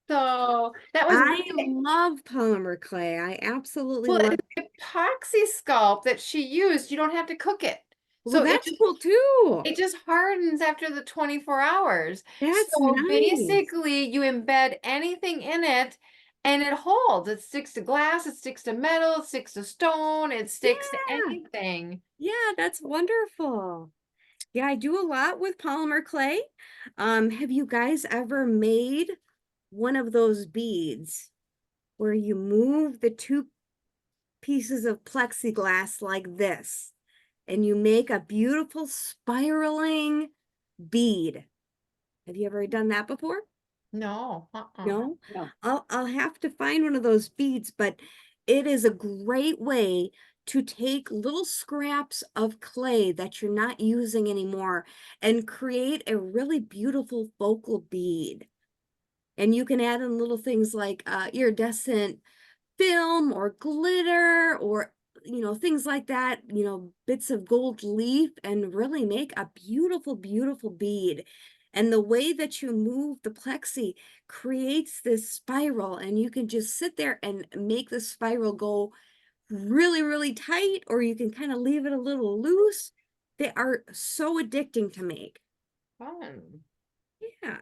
So that was I really, love polymer clay. I absolutely well, love the epoxy sculpt that she used, you don't have to cook it. Well, So that's cool too. it just hardens after the 24 hours. That's So nice. basically you embed anything in it and it holds. It sticks to glass, it sticks to metal, it sticks to stone, it sticks to Yeah. anything. Yeah, that's wonderful. Yeah, I do a lot with polymer clay. Have you guys ever made one of those beads where you move the two pieces of plexiglass like this and you make a beautiful spiraling bead? Have you ever done that before? No, No? No. I'll have to find one of those beads, but it is a great way to take little scraps of clay that you're not using anymore and create a really beautiful focal bead. And you can add in little things like iridescent film or glitter or things like that, bits of gold leaf and really make a beautiful, beautiful bead. And the way that you move the plexi creates this spiral, and you can just sit there and make the spiral go really, really tight, or you can kind of leave it a little loose. They are so addicting to make. fun. Yeah.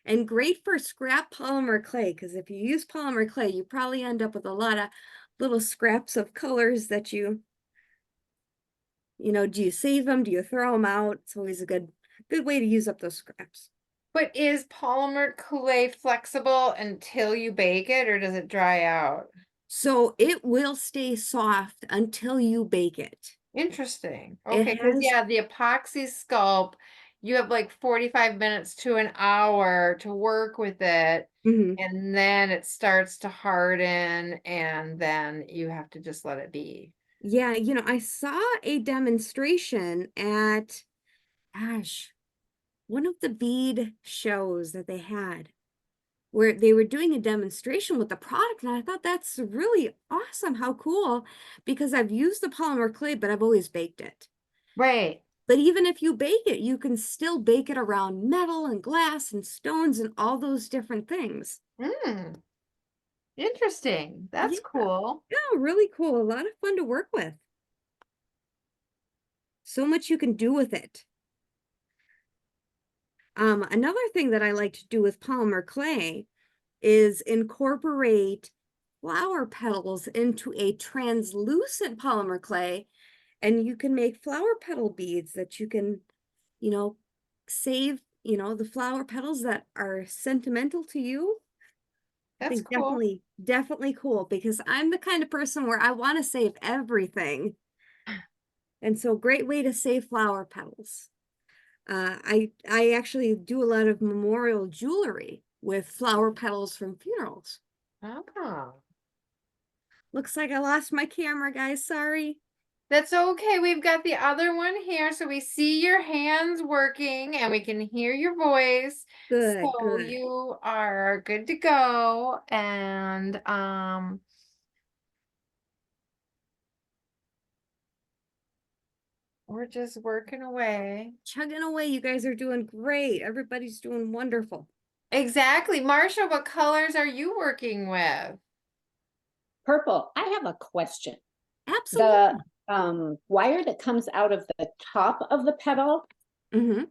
And great for scrap polymer clay, because if you use polymer clay, you probably end up with a lot of little scraps of colors that do you save them? Do you throw them out? It's always a good way to use up those scraps. But is polymer clay flexible until you bake it or does it dry out? So it will stay soft until you bake it. Interesting. It Okay, because has, yeah, the epoxy sculpt, you have like 45 minutes to an hour to work with it, Mhm. and then it starts to harden, and then you have to just let it be. Yeah, I saw a demonstration at, gosh, one of the bead shows that they had, where they were doing a demonstration with the product. And I thought that's really awesome. How cool. Because I've used the polymer clay, but I've always baked it. Right. But even if you bake it, you can still bake it around metal and glass and stones and all those different things. Mm, interesting. That's Yeah. cool. Yeah, really cool. A lot of fun to work with. So much you can do with it. Another thing that I like to do with polymer clay is incorporate flower petals into a translucent polymer clay, and you can make flower petal beads that you can, save, the flower petals that are sentimental to you. I That's think cool. definitely cool, because I'm the kind of person where I want to save everything. And so great way to save flower petals. I actually do a lot of memorial jewelry with flower petals from funerals. Oh. Looks like I lost my camera, guys. Sorry. That's okay. We've got the other one here, so we see your hands working and we can hear your voice. Good, So good. you are good to go. And we're just working away. Chugging away. You guys are doing great. Everybody's doing wonderful. Exactly. Marsha, what colors are you working with? Purple, I have a question. Absolutely. The wire that comes out of the top of the petal, Mm-hmm.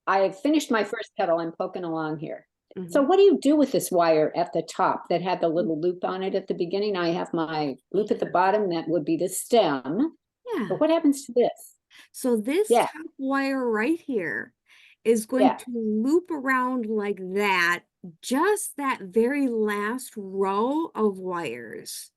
I finished my first petal, I'm poking along here. Mm-hmm. So what do you do with this wire at the top that had the little loop on it at the beginning? I have my loop at the bottom, that would be the stem. Yeah. But what happens to this? So this Yeah. top wire right here is going Yeah. to loop around like that just that very last row of wires.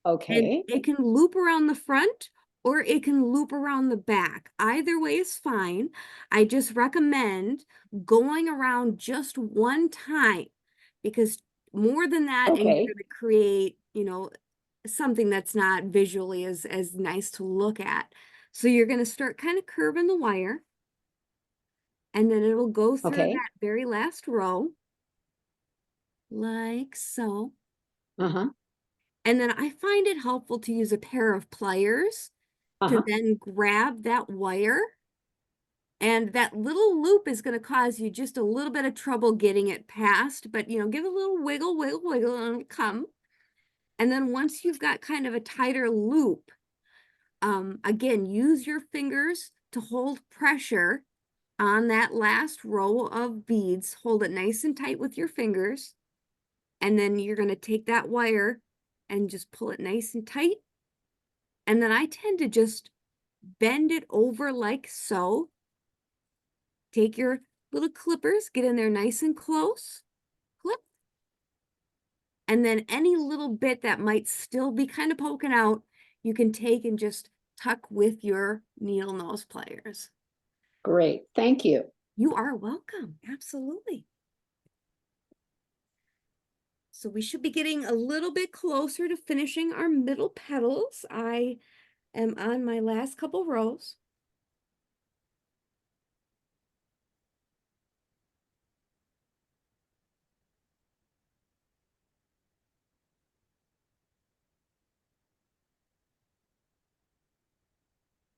And Okay, it can loop around the front or it can loop around the back. Either way is fine. I just recommend going around just one time because more than that, and you're okay, going to create, something that's not visually as nice to look at. So you're going to start kind of curving the wire, and then it'll go through okay. that very last row, like so. Uh-huh, And then I find it helpful to use a pair of pliers to uh-huh. then grab that wire. And that little loop is going to cause you just a little bit of trouble getting it past, but give a little wiggle, wiggle, wiggle, and it'll come. And then once you've got kind of a tighter loop, again, use your fingers to hold pressure on that last row of beads. Hold it nice and tight with your fingers. And then you're going to take that wire and just pull it nice and tight. And then I tend to just bend it over like so. Take your little clippers, get in there nice and close, clip. And then any little bit that might still be kind of poking out, you can take and just tuck with your needle nose pliers. Great, thank you. You are welcome, absolutely. So we should be getting a little bit closer to finishing our middle petals. I am on my last couple rows.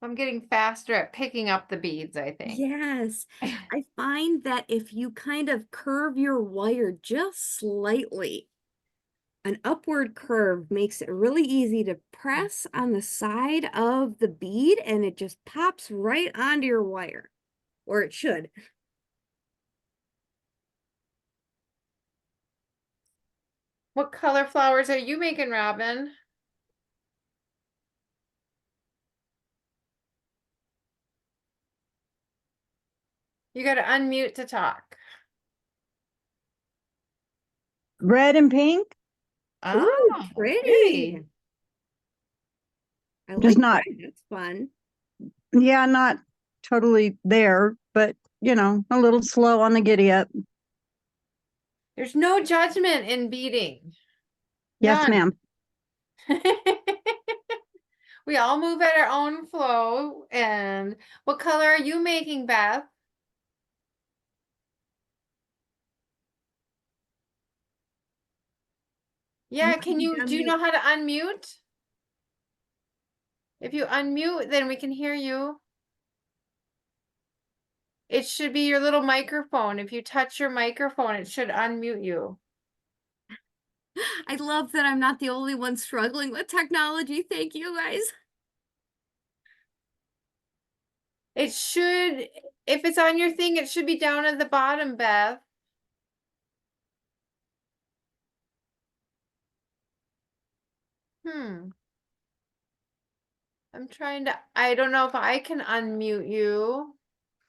I'm getting faster at picking up the beads, I think. Yes, I find that if you kind of curve your wire just slightly, an upward curve makes it really easy to press on the side of the bead and it just pops right onto your wire, or it should. What color flowers are you making, Robin? You got to unmute to talk. Red and pink, Oh, Ooh, pretty. I Just like not- that. That's fun. yeah, not totally there, but a little slow on the giddy up. There's no judgment in beading. Yes, None. ma'am. We all move at our own flow. And what color are you making, Beth? Yeah, might need to do you unmute. know how to unmute? If you unmute, then we can hear you. It should be your little microphone. If you touch your microphone, it should unmute you. I love that I'm not the only one struggling with technology. Thank you guys. It should, if it's on your thing, it should be down at the bottom, Beth. I'm trying to, I don't know if I can unmute you.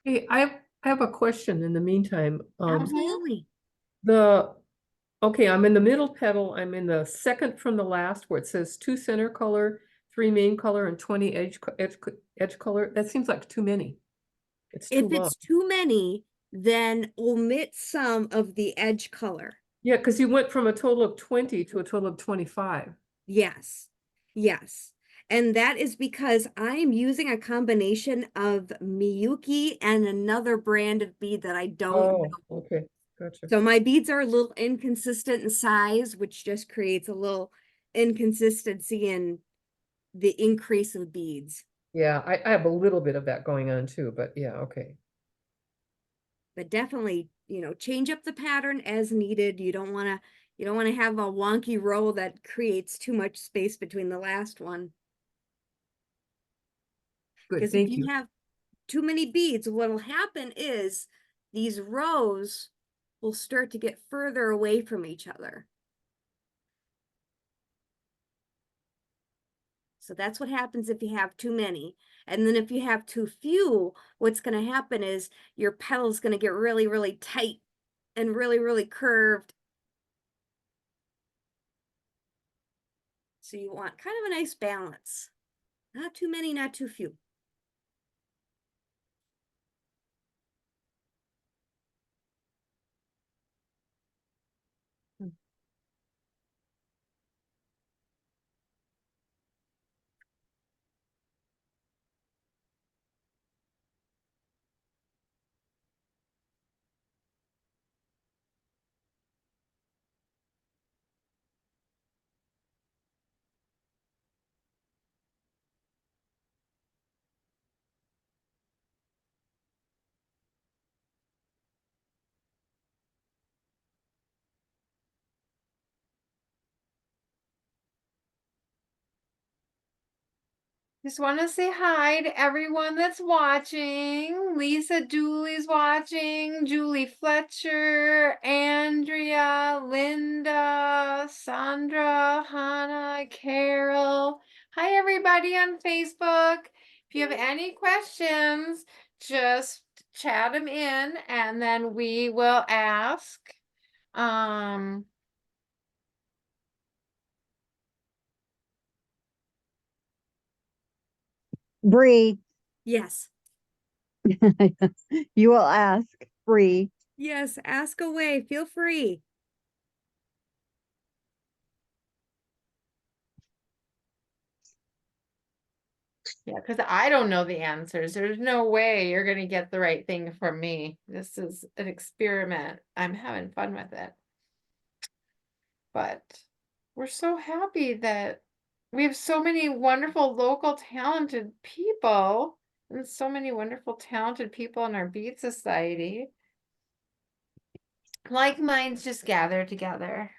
Hey, I have a question in the meantime. Absolutely. Okay, I'm in the middle petal. I'm in the second from the last where it says 2 center color, 3 main color, and 20 edge color. That seems like too many. It's too If long. it's too many, then omit some of the edge color. Yeah, because you went from a total of 20 to a total of 25. Yes, yes. And that is because I'm using a combination of Miyuki and another brand of bead that I don't know. Okay, gotcha. So my beads are a little inconsistent in size, which just creates a little inconsistency in the increase of beads. Yeah, I have a little bit of that going on too, but yeah, okay. But definitely, change up the pattern as needed. You don't want to have a wonky row that creates too much space between the last one. Good, Because if thank you you. have too many beads, what will happen is these rows will start to get further away from each other. So that's what happens if you have too many. And then if you have too few, what's going to happen is your petal is going to get really, really tight and really, really curved. So you want kind of a nice balance. Not too many, not too few. Just want to say hi to everyone that's watching. Lisa Dooley's watching, Julie Fletcher, Andrea, Linda, Sandra, Hannah, Carol. Hi, everybody on Facebook. If you have any questions, just chat them in and then we will ask. Bree, Yes. you will ask Bree. Yes, ask away. Feel free. Yeah, because I don't know the answers. There's no way you're going to get the right thing from me. This is an experiment. I'm having fun with it. But we're so happy that we have so many wonderful local talented people and so many wonderful talented people in our bead society. Like minds just gather together.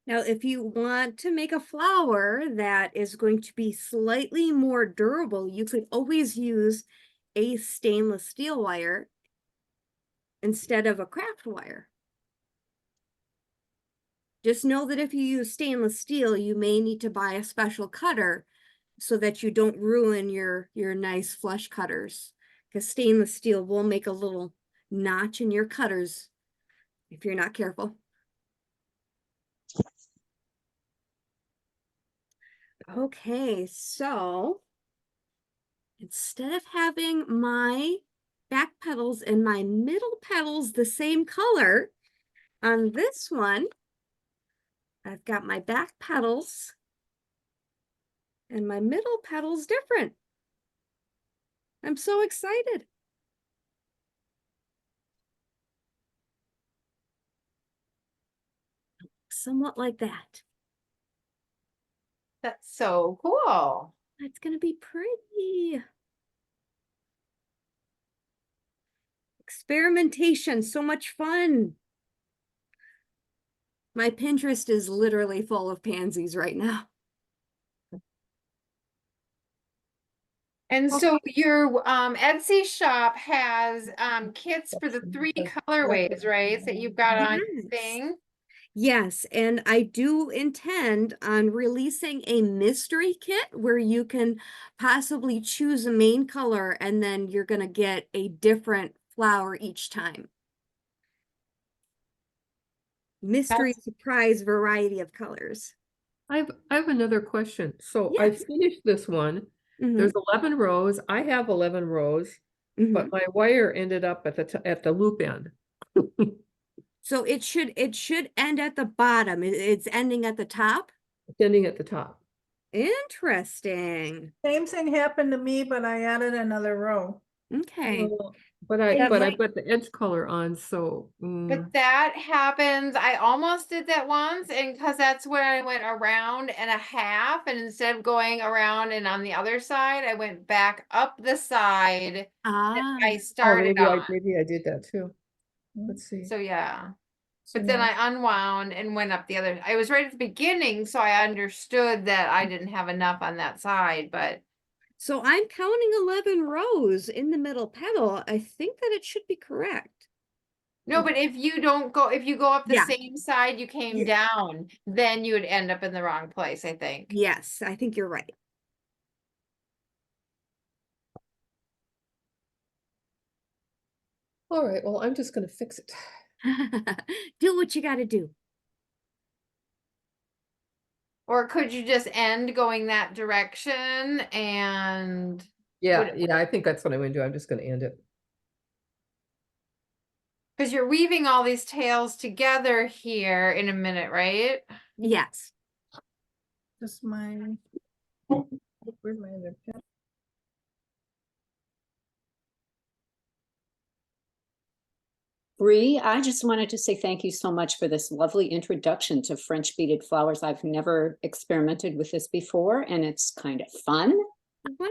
Now, if you want to make a flower that is going to be slightly more durable, you could always use a stainless steel wire instead of a craft wire. Just know that if you use stainless steel, you may need to buy a special cutter so that you don't ruin your nice flush cutters, because stainless steel will make a little notch in your cutters if you're not careful. Okay, so instead of having my back petals and my middle petals the same color, on this one, I've got my back petals and my middle petals different. I'm so excited. Somewhat like that. That's so cool. It's gonna be pretty. Experimentation, so much fun. My Pinterest is literally full of pansies right now. And so your Etsy shop has kits for the 3 colorways, right? That you've got on your Yes. thing. Yes, and I do intend on releasing a mystery kit where you can possibly choose a main color and then you're going to get a different flower each time. Mystery surprise variety of colors. I have another question. So I Yes. finished this one. Mhm, There's 11 rows. I have 11 rows, mhm. but my wire ended up at the loop end. So it should end at the bottom. It's ending at the top. Ending at the top. Interesting. Same thing happened to me, but I added another row. Okay. Well, But I That but I might- put the edge color on, so But that happens, I almost did that once, and because that's where I went around and a half, and instead of going around and on the other side, I went back up the side Ah, I started on. maybe I did that too. Let's see. So yeah, So but then now- I unwound and went up the other. I was right at the beginning, so I understood that I didn't have enough on that side, but so I'm counting 11 rows in the middle petal. I think that it should be correct. no, but if you don't go, if you go up the Yeah. same side you came Yeah. down, then you would end up in the wrong place, I think. Yes, I think you're right. All right, well, I'm just gonna fix it. Do what you got to do. Or could you just end going that direction and Yeah, yeah, I think that's what I'm gonna do. I'm just gonna end it. because you're weaving all these tails together here in a minute, right? Yes. Just my, where's my other pen? Bree, I just wanted to say thank you so much for this lovely introduction to French beaded flowers. I've never experimented with this before, and it's kind of fun.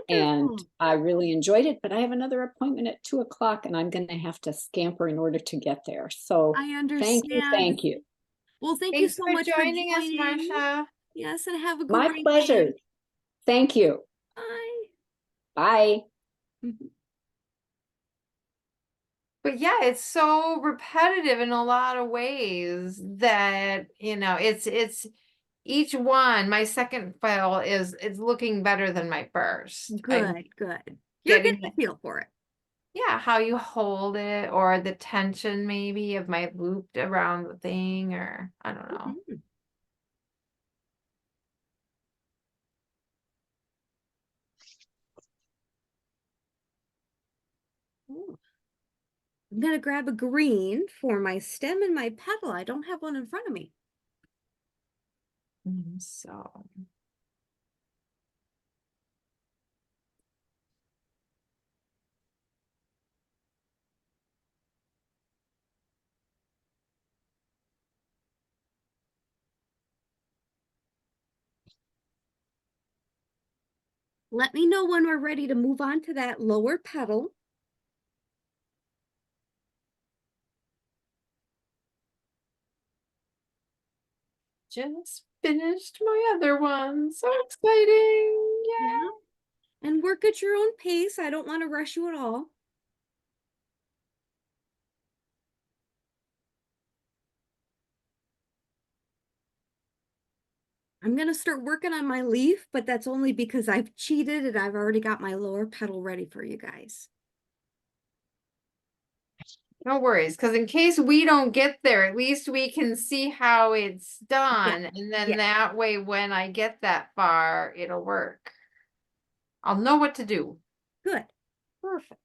And Wonderful. I really enjoyed it, but I have another appointment at 2 o'clock and I'm gonna have to scamper in order to get there. So I thank you, understand. thank you. Well, thank you Thanks so for much joining us, joining. Marcia. Yes, and have a My great pleasure. day. Thank you. Bye. Bye. But yeah, it's so repetitive in a lot of ways that, you know, it's each one, my second file is looking better than my first. I'm Good, good. You're getting getting a feel for it. yeah, how you hold it or the tension maybe of my looped around the thing or I don't know. Mhm. Ooh. I'm gonna grab a green for my stem and my petal. I don't have one in front of me. So Let me know when we're ready to move on to that lower petal. just finished my other one. So exciting. Yeah. And work at your own pace. I don't want to rush you at all. I'm gonna start working on my leaf, but that's only because I've cheated and I've already got my lower petal ready for you guys. No worries, because in case we don't get there, at least we can see how it's done. And then yeah. that way, when I get that far, it'll work. I'll know what to do. Good. Perfect.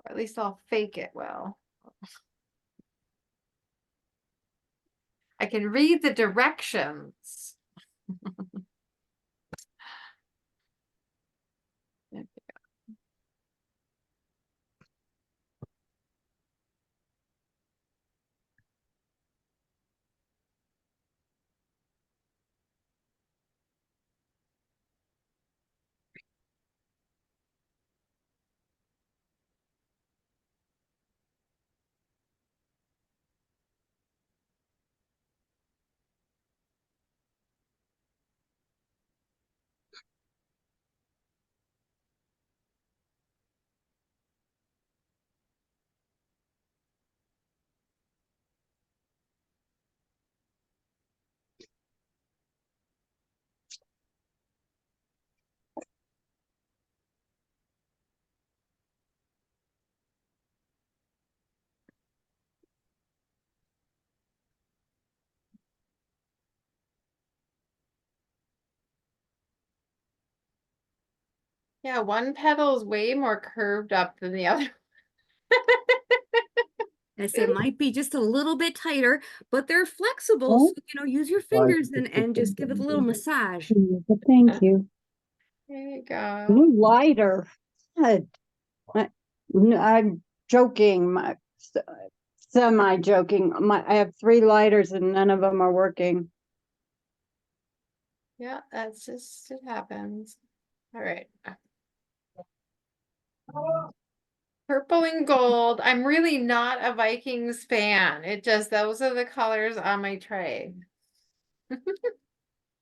Or at least I'll fake it well. I can read the directions. Yeah, one petal is way more curved up than the other. I say it might be just a little bit tighter, but they're flexible. Oh. So, you know, use your fingers and just give it a little massage. Thank you. There you go. New lighter. God, I'm joking. Semi-joking. I have 3 lighters and none of them are working. Yeah, that's just, it happens. All right. Purple and gold. I'm really not a Vikings fan. It just, those are the colors on my tray.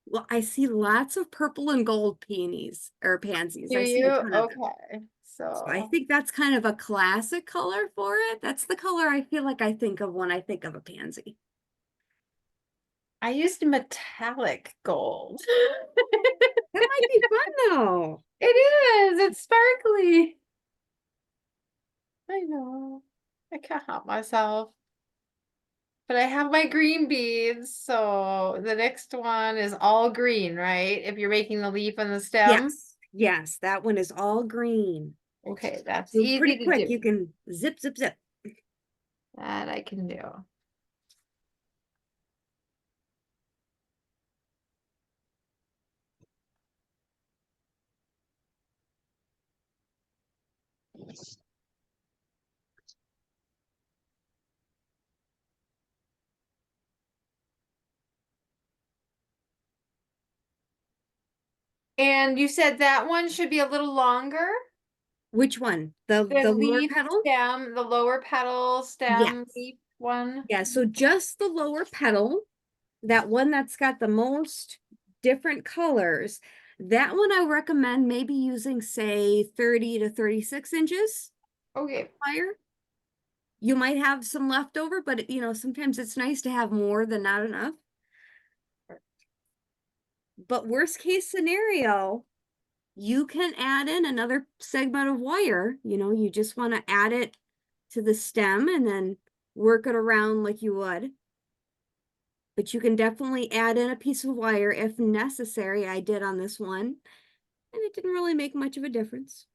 Well, I see lots of purple and gold peonies or pansies. Do I see a you? ton of them. Okay. So I So think that's kind of a classic color for it. That's the color I feel like I think of when I think of a pansy. I used metallic gold. That might be fun though. It is. It's sparkly. I know. I can't help myself. But I have my green beads, so the next one is all green, right? If you're making the leaf and the stem. Yes, yes, that one is all green. Okay, that's So easy pretty to quick, do. you can zip, zip, zip. That I can do. And you said that one should be a little longer? Which one? The The lower leaf petal? stem, the lower petal stem Yes. leaf one. Yeah, so just the lower petal, that one that's got the most different colors, that one I recommend maybe using, say, 30 to 36 inches Okay. wire. You might have some left over, but you know, sometimes it's nice to have more than not enough. But worst case scenario, you can add in another segment of wire. You know, you just want to add it to the stem and then work it around like you would. But you can definitely add in a piece of wire if necessary. I did on this one, and it didn't really make much of a difference.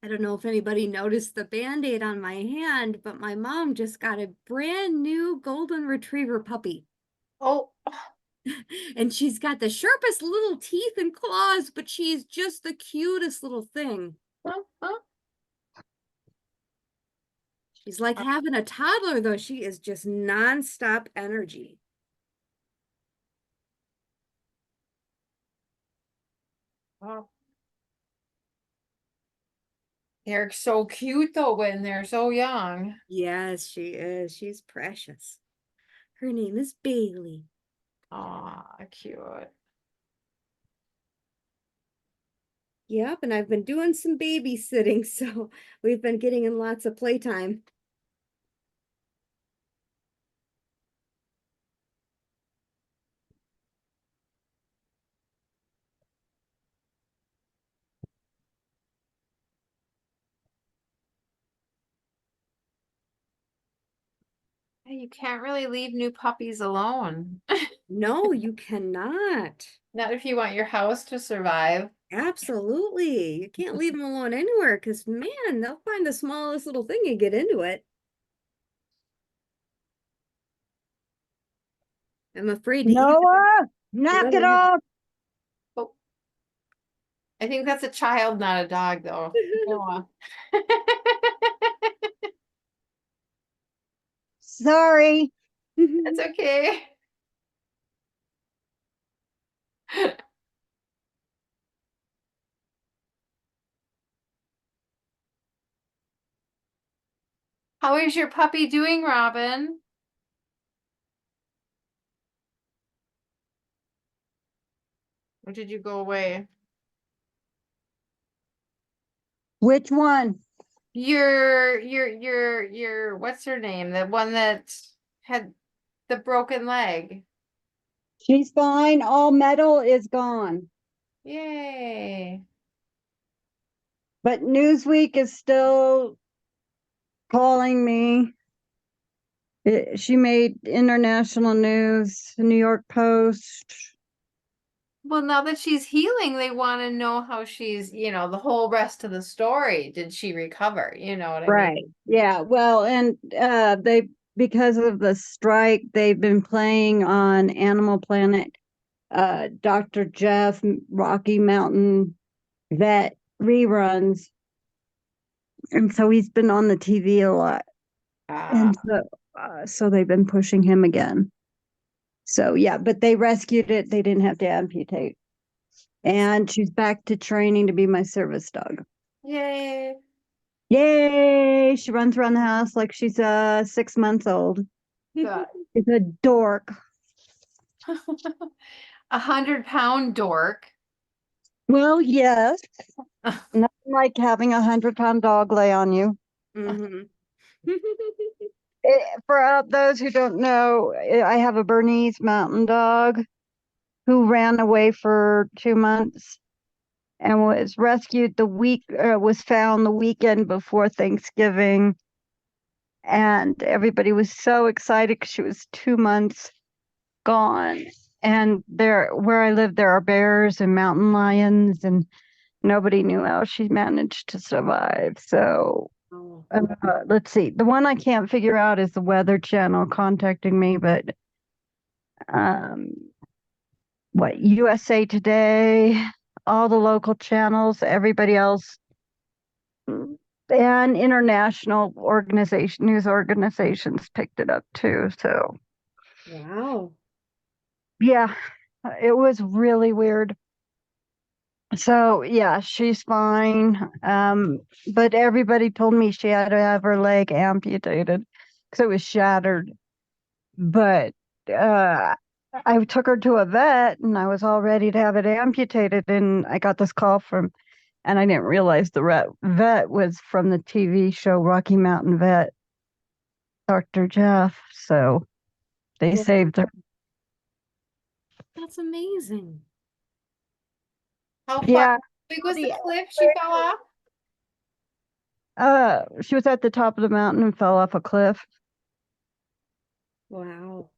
I don't know if anybody noticed the Band-Aid on my hand, but my mom just got a brand new golden retriever puppy. Oh, And she's got the sharpest little teeth and claws, but she's just the cutest little thing. She's like having a toddler, though. She is just nonstop energy. Oh. They're so cute though when they're so young. Yes, she is. She's precious. Her name is Bailey. Aw, cute. Yep, and I've been doing some babysitting, so we've been getting in lots of playtime. You can't really leave new puppies alone. No, you cannot. Not if you want your house to survive. Absolutely. You can't leave them alone anywhere because, man, they'll find the smallest little thing and get into it. I'm afraid to either. Noah, knock it Whatever. off. Oh. I think that's a child, not a dog, though. Noah. Sorry. That's okay. How is your puppy doing, Robin? Or did you go away? Which one? Your, what's her name? The one that had the broken leg. She's fine. All metal is gone. Yay. But Newsweek is still calling me. She made international news, New York Post. Well, now that she's healing, they want to know how she's, the whole rest of the story. Did she recover? You know what I Right. mean? Yeah. Well, and they, because of the strike, they've been playing on Animal Planet, Dr. Jeff, Rocky Mountain Vet reruns. And so he's been on the TV a lot. And so they've been pushing him again. So yeah, but they rescued it. They didn't have to amputate. And she's back to training to be my service dog. Yay. Yay! She runs around the house like she's 6 months old. Good. She's a dork. 100-pound dork. Well, yes. Nothing like having 100-pound dog lay on you. Mhm. For those who don't know, I have a Bernese mountain dog who ran away for 2 months and was rescued was found the weekend before Thanksgiving. And everybody was so excited because she was 2 months gone. And where I live, there are bears and mountain lions, and nobody knew how she managed to survive. So Oh. let's see. The one I can't figure out is the Weather Channel contacting me, but USA Today, all the local channels, everybody else, and international news organizations picked it up too. So Wow. yeah, it was really weird. So yeah, she's fine. But everybody told me she had to have her leg amputated because it was shattered. But I took her to a vet and I was all ready to have it amputated, and I got this call and I didn't realize the vet was from the TV show Rocky Mountain Vet, Dr. Jeff. So they Wow. saved her. That's amazing. How far Yeah. big was the cliff she fell off? She was at the top of the mountain and fell off a cliff. Wow.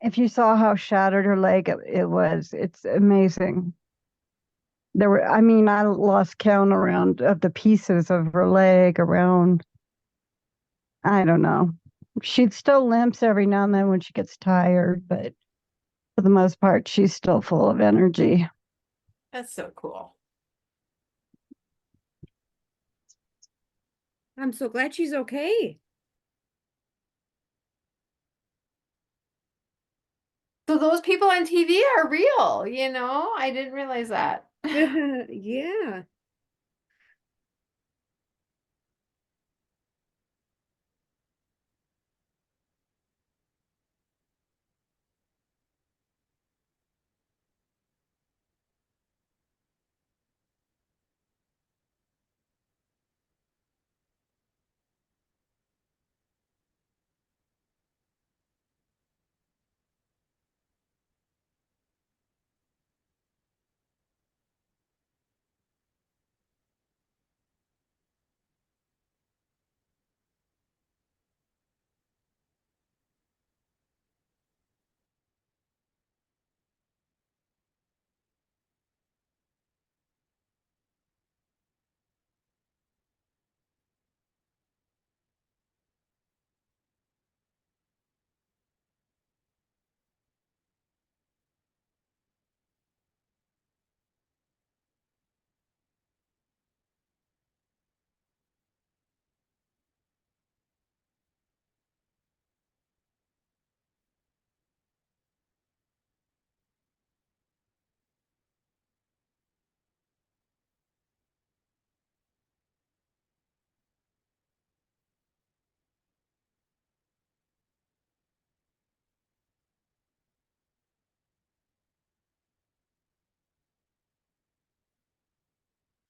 If you saw how shattered her leg it's amazing. I lost count of the pieces of her leg around, I don't know. She still limps every now and then when she gets tired, but for the most part, she's still full of energy. That's so cool. I'm so glad she's okay. So those people on TV are real, you know? I didn't realize that. Yeah.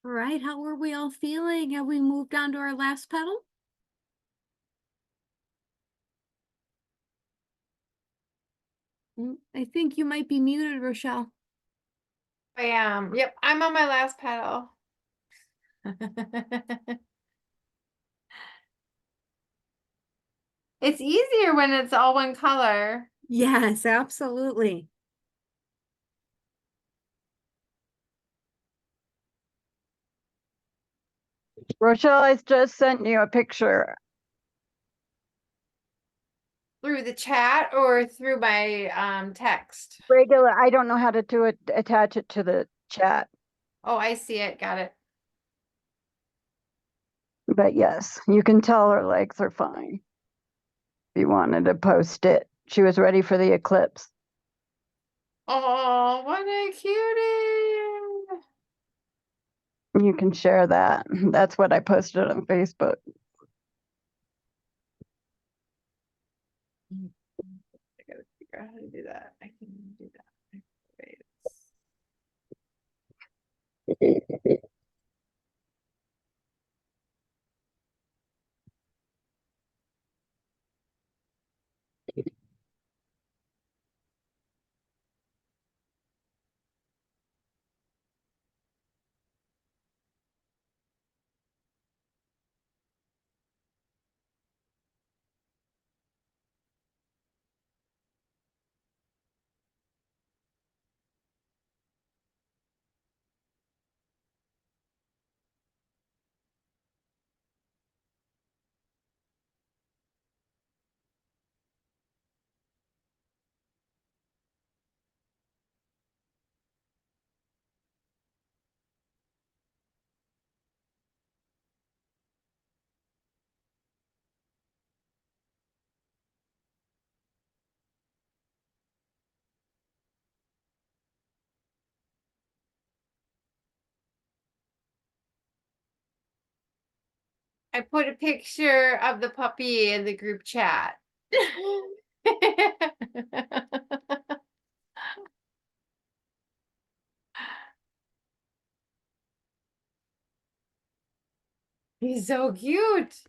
All right, how are we all feeling? Have we moved on to our last petal? I think you might be muted, Rochelle. I am. Yep, I'm on my last petal. It's easier when it's all one color. Yes, absolutely. Rochelle, I just sent you a picture. Through the chat or through my text? Regular, I don't know how to do it, attach it to the chat, Oh, I see it. Got it. but yes, you can tell her legs are fine. If you wanted to post it, she was ready for the eclipse. Oh, what a cutie. You can share that. That's what I posted on Facebook. I gotta figure out how to do that. I can do that. Wait. I put a picture of the puppy in the group chat. He's so cute.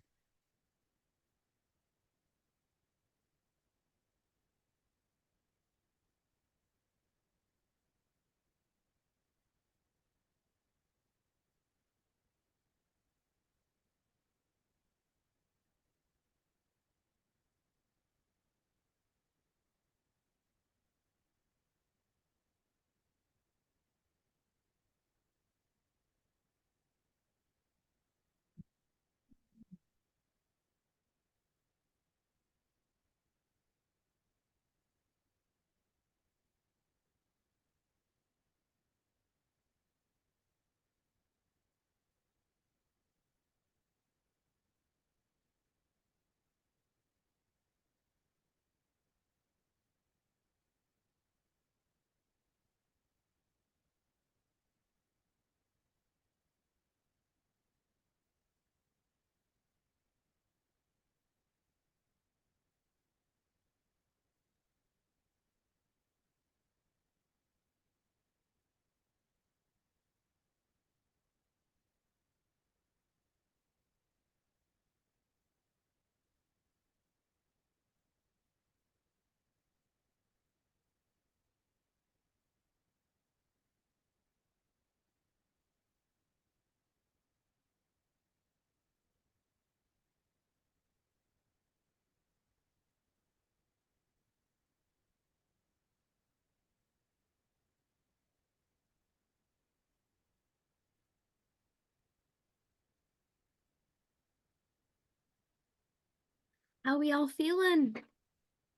How we all feeling?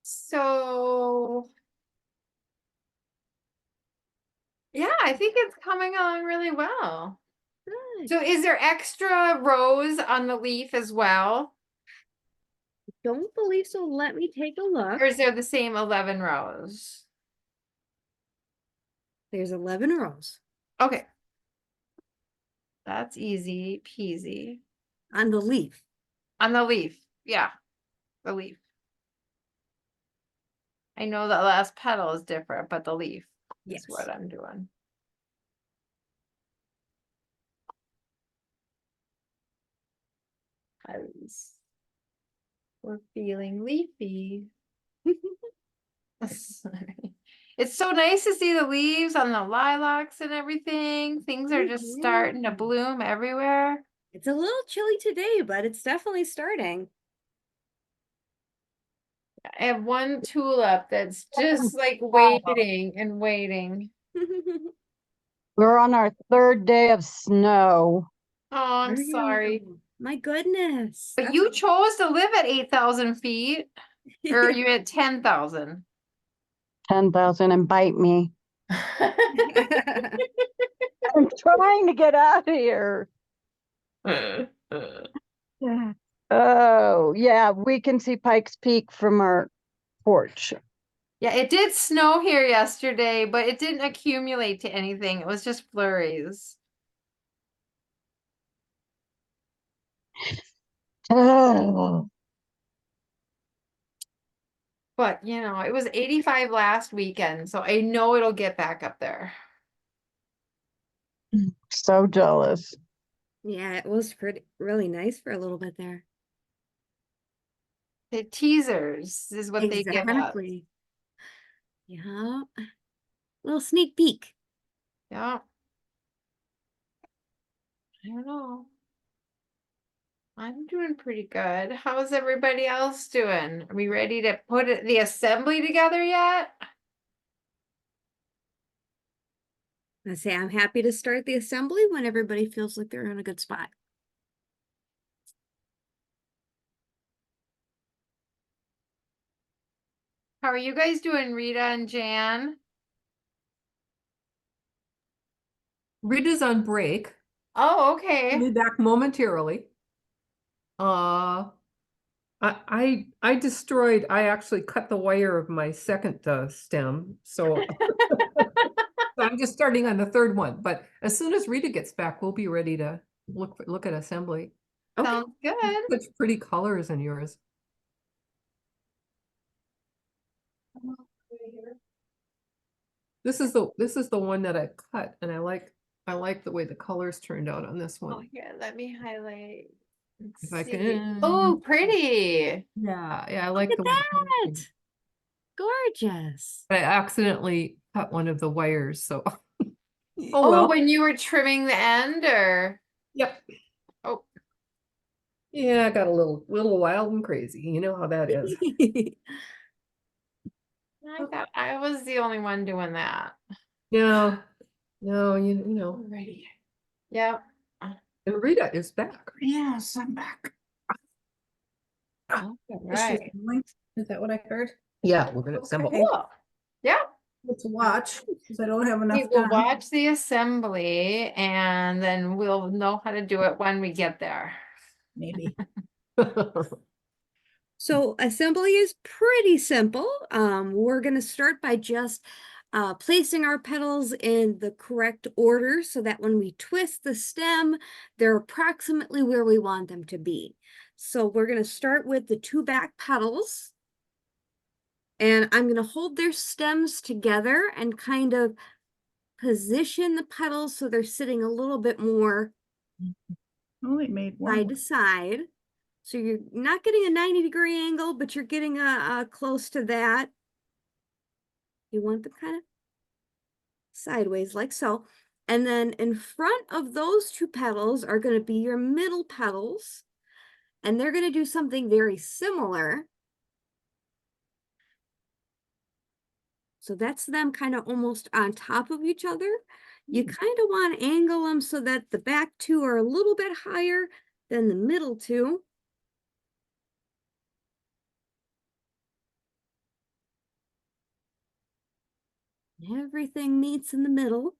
So, yeah, I think it's coming along really well. Good. So is there extra rows on the leaf as well? Don't believe so. Let me take a look. Or is there the same 11 rows? There's 11 rows Okay. That's easy peasy. on the leaf. On the leaf. Yeah, the leaf. I know the last petal is different, but the leaf Yes. is what I'm doing. Because we're feeling leafy. Sorry. It's so nice to see the leaves on the lilacs and everything. Things are just starting to Mhm. bloom everywhere. It's a little chilly today, but it's definitely starting. I have one tulip that's just like waiting and waiting. We're on our third day of snow. Oh, I'm There you sorry. go. My goodness. But you chose to live at 8,000 feet, or are you at 10,000? 10,000 and bite me. I'm trying to get out of here. Oh, yeah, we can see Pikes Peak from our porch. Yeah, it did snow here yesterday, but it didn't accumulate to anything. It was just flurries. Oh, But, it was 85 last weekend, so I know it'll get back up there. so jealous. Yeah, it was really nice for a little bit there. The teasers is what they give us. Exactly. Yeah. Little sneak peek. Yeah. I don't know. I'm doing pretty good. How's everybody else doing? Are we ready to put the assembly together yet? I say I'm happy to start the assembly when everybody feels like they're in a good spot. How are you guys doing, Rita and Jan? Rita's on break. Oh, She'll okay. be back momentarily. I actually cut the wire of my second stem, so I'm just starting on the third one. But as soon as Rita gets back, we'll be ready to look at assembly. Okay. Sounds good. Such pretty colors in yours. This is the one that I cut, and I like the way the colors turned out on this Oh, one. here, let me highlight. Let's If I see. can. Oh, pretty. Yeah, I Look like at the way the colors that. Gorgeous. I accidentally cut one of the wires, so oh Oh, well. when you were trimming the end, or? Yep. Oh, Yeah, I got a little wild and crazy. You know how that is. I thought I was the only one doing that. No, no, you know. Alrighty. Yep. And Rita is back. Yes, I'm back. All Is she right. assembling? Is that what I heard? Yeah, we're gonna assemble. Okay. Cool. Yeah. Let's watch, because I don't have We enough will time. watch the assembly and then we'll know how to do it when we get there. Maybe. So assembly is pretty simple. We're going to start by just placing our petals in the correct order so that when we twist the stem, they're approximately where we want them to be. So we're going to start with the two back petals. And I'm going to hold their stems together and kind of position the petals so they're sitting a little bit more Only made one. side to side. So you're not getting a 90-degree angle, but you're getting a close to that. You want them kind of sideways like so. And then in front of those two petals are going to be your middle petals. And they're going to do something very similar. So that's them kind of almost on top of each other. You kind of want to angle them so that the back two are a little bit higher than the middle two. Everything meets in the middle.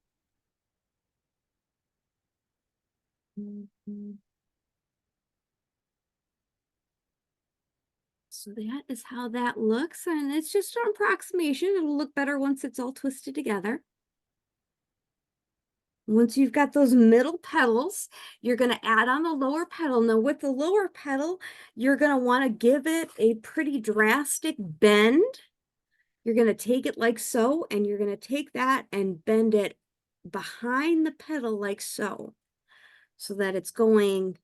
So that is how that looks, and it's just an approximation. It'll look better once it's all twisted together. Once you've got those middle petals, you're going to add on the lower petal. Now with the lower petal, you're going to want to give it a pretty drastic bend. You're going to take it like so, and you're going to take that and bend it behind the petal like so that it's going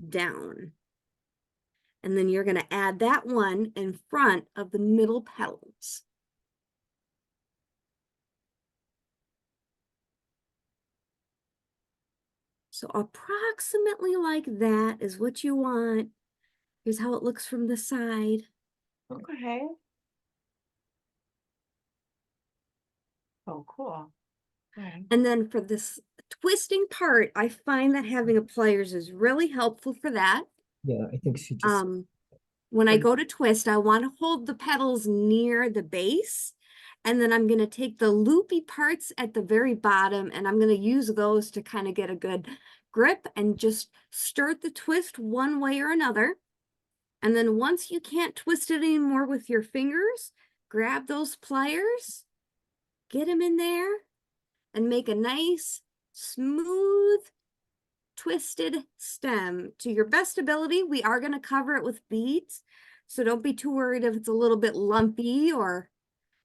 down. And then you're going to add that one in front of the middle petals. So approximately like that is what you want. Here's how it looks from the side. Okay. Oh, cool. Okay. And then for this twisting part, I find that having a pliers is really helpful for that. Yeah, I think she just. When I Right. go to twist, I want to hold the petals near the base. And then I'm going to take the loopy parts at the very bottom, and I'm going to use those to kind of get a good grip and just start the twist one way or another. And then once you can't twist it anymore with your fingers, grab those pliers, get them in there, and make a nice, smooth, twisted stem. To your best ability, we are going to cover it with beads. So don't be too worried if it's a little bit lumpy or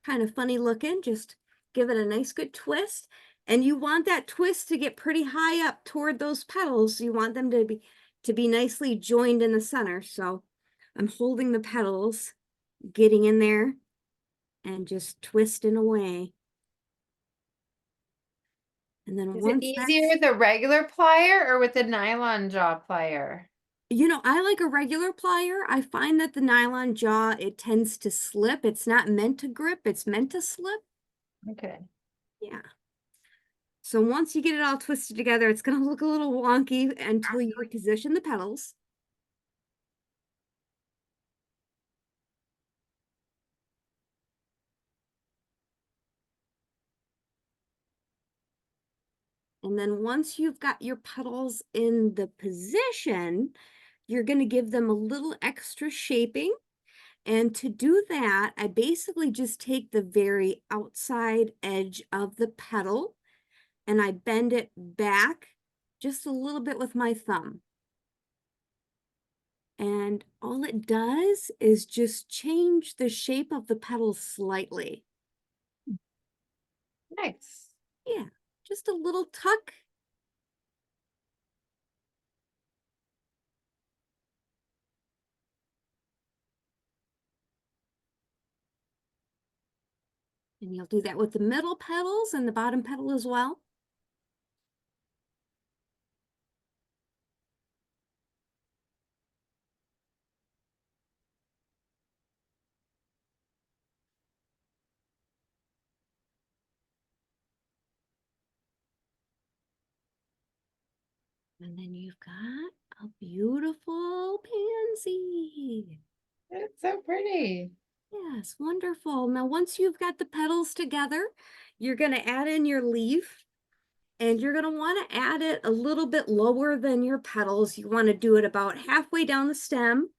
kind of funny looking. Just give it a nice good twist. And you want that twist to get pretty high up toward those petals. You want them to be nicely joined in the center. So I'm holding the petals, getting in there, and just twisting away. And then Is it once easier with a regular plier or with a nylon jaw plier? you know, I like a regular plier. I find that the nylon jaw, it tends to slip. It's not meant to grip, it's meant to slip. Okay. Yeah. So once you get it all twisted together, it's going to look a little wonky until you reposition the petals. And then once you've got your petals in the position, you're going to give them a little extra shaping. And to do that, I basically just take the very outside edge of the petal and I bend it back just a little bit with my thumb. And all it does is just change the shape of the petals slightly. Nice. Yeah, just a little tuck. And you'll do that with the middle petals and the bottom petal as well. And then you've got a beautiful pansy. It's so pretty. Yes, wonderful. Now, once you've got the petals together, you're going to add in your leaf. And you're going to want to add it a little bit lower than your petals. You want to do it about halfway down the stem.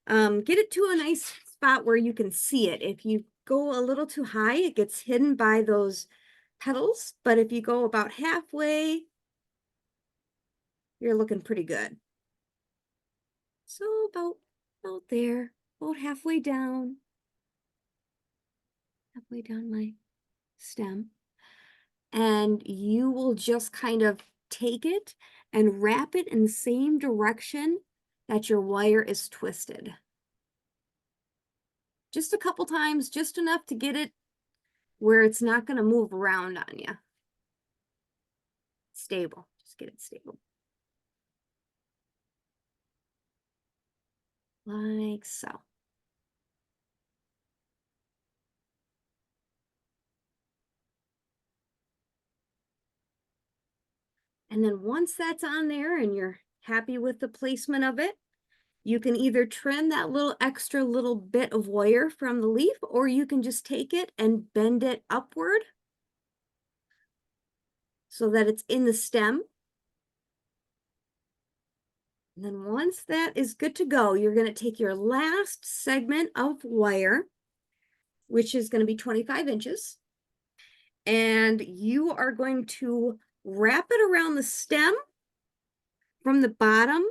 Get it to a nice spot where you can see it. If you go a little too high, it gets hidden by those petals. But if you go about halfway, you're looking pretty good. So about there, about halfway down my stem. And you will just kind of take it and wrap it in the same direction that your wire is twisted. Just a couple times, just enough to get it where it's not going to move around on you. Stable, just get it stable. Like so. And then once that's on there and you're happy with the placement of it, You can either trim that little extra little bit of wire from the leaf, or you can just take it and bend it upward so that it's in the stem. And then once that is good to go, you're going to take your last segment of wire, which is going to be 25 inches, and you are going to wrap it around the stem from the bottom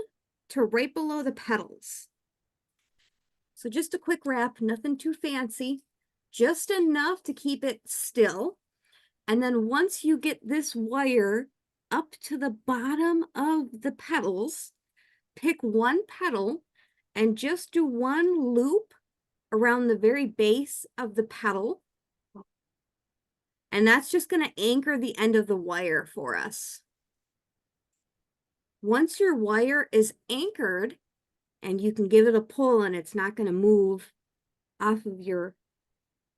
to right below the petals. So just a quick wrap, nothing too fancy, just enough to keep it still. And then once you get this wire up to the bottom of the petals, pick one petal and just do one loop around the very base of the petal. And that's just going to anchor the end of the wire for us. Once your wire is anchored and you can give it a pull and it's not going to move off of your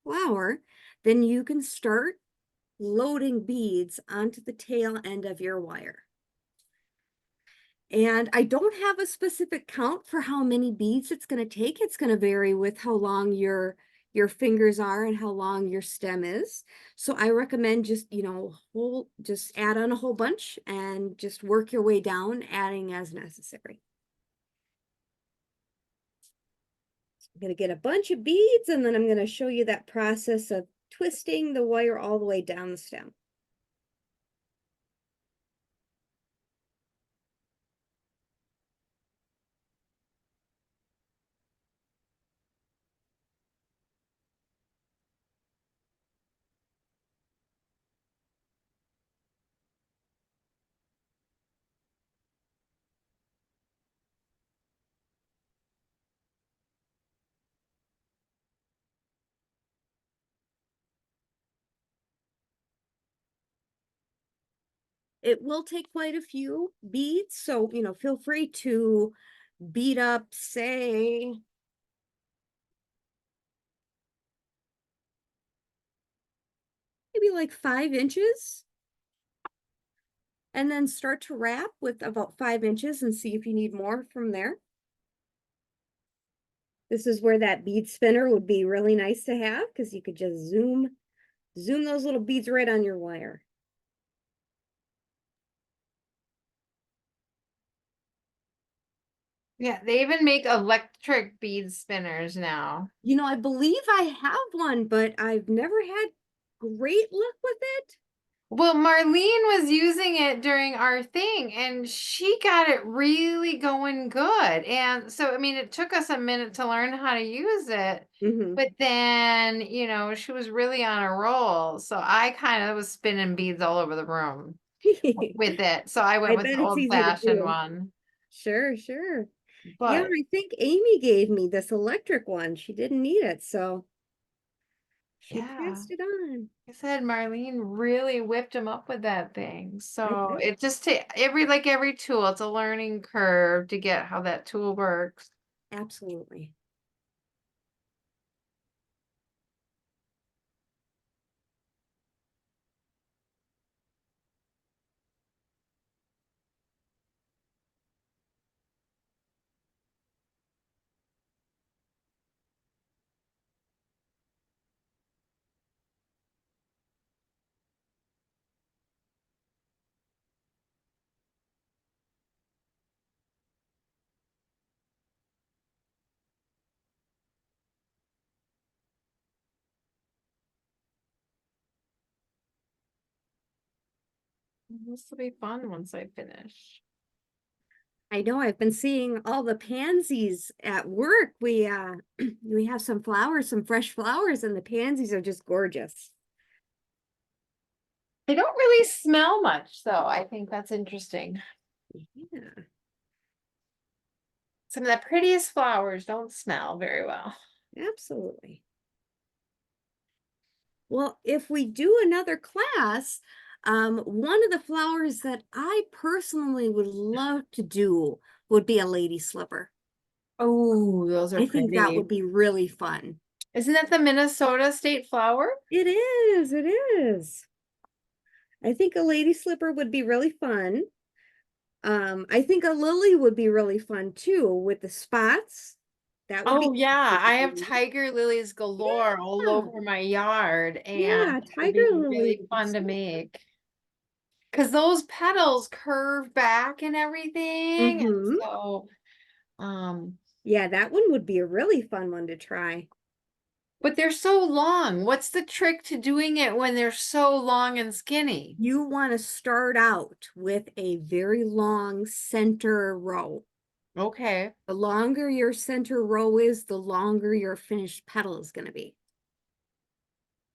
flower, then you can start loading beads onto the tail end of your wire. And I don't have a specific count for how many beads it's going to take. It's going to vary with how long your fingers are and how long your stem is. So I recommend just, just add on a whole bunch and just work your way down, adding as necessary. So I'm going to get a bunch of beads, and then I'm going to show you that process of twisting the wire all the way down the stem. It will take quite a few beads, so, feel free to bead up, say, maybe like 5 inches. And then start to wrap with about 5 inches and see if you need more from there. This is where that bead spinner would be really nice to have, because you could just zoom those little beads right on your wire. Yeah, they even make electric bead spinners now. I believe I have one, but I've never had great luck with it. Well, Marlene was using it during our thing and she got it really going good. And so, I mean, it took us a minute to learn how to use it. But then, she was really on a roll. So I kind of was spinning beads all over the room with it. So I went I with bet the it's easy to old-fashioned do. one. Sure. Yeah, But I think Amy gave me this electric one. She didn't need it, so she yeah, passed it on. I said Marlene really whipped him up with that thing. So bet. it just every tool, it's a learning curve to get how that tool works. Absolutely. This will be fun once I finish. I know I've been seeing all the pansies at work. We we have some flowers, some fresh flowers, and the pansies are just gorgeous. They don't really smell much, though. I think that's interesting. Yeah. Some of the prettiest flowers don't smell very well. Absolutely. Well, if we do another class, one of the flowers that I personally would love to do would be a lady slipper. Oh, those are I think that would pretty. be really fun. Isn't that the Minnesota state flower? It is. I think a lady slipper would be really fun. I think a lily would be really fun too with the spots. That would be Oh yeah, I have fun. tiger lilies galore all Yeah. over my yard, and Yeah, it would tiger be lily really would be fun to so make. Cause those petals curve back and everything, and Mhm. so, um, Yeah, that one would be a really fun one to try. but they're so long. What's the trick to doing it when they're so long and skinny? You want to start out with a very long center row. Okay, The longer your center row is, the longer your finished petal is going to be.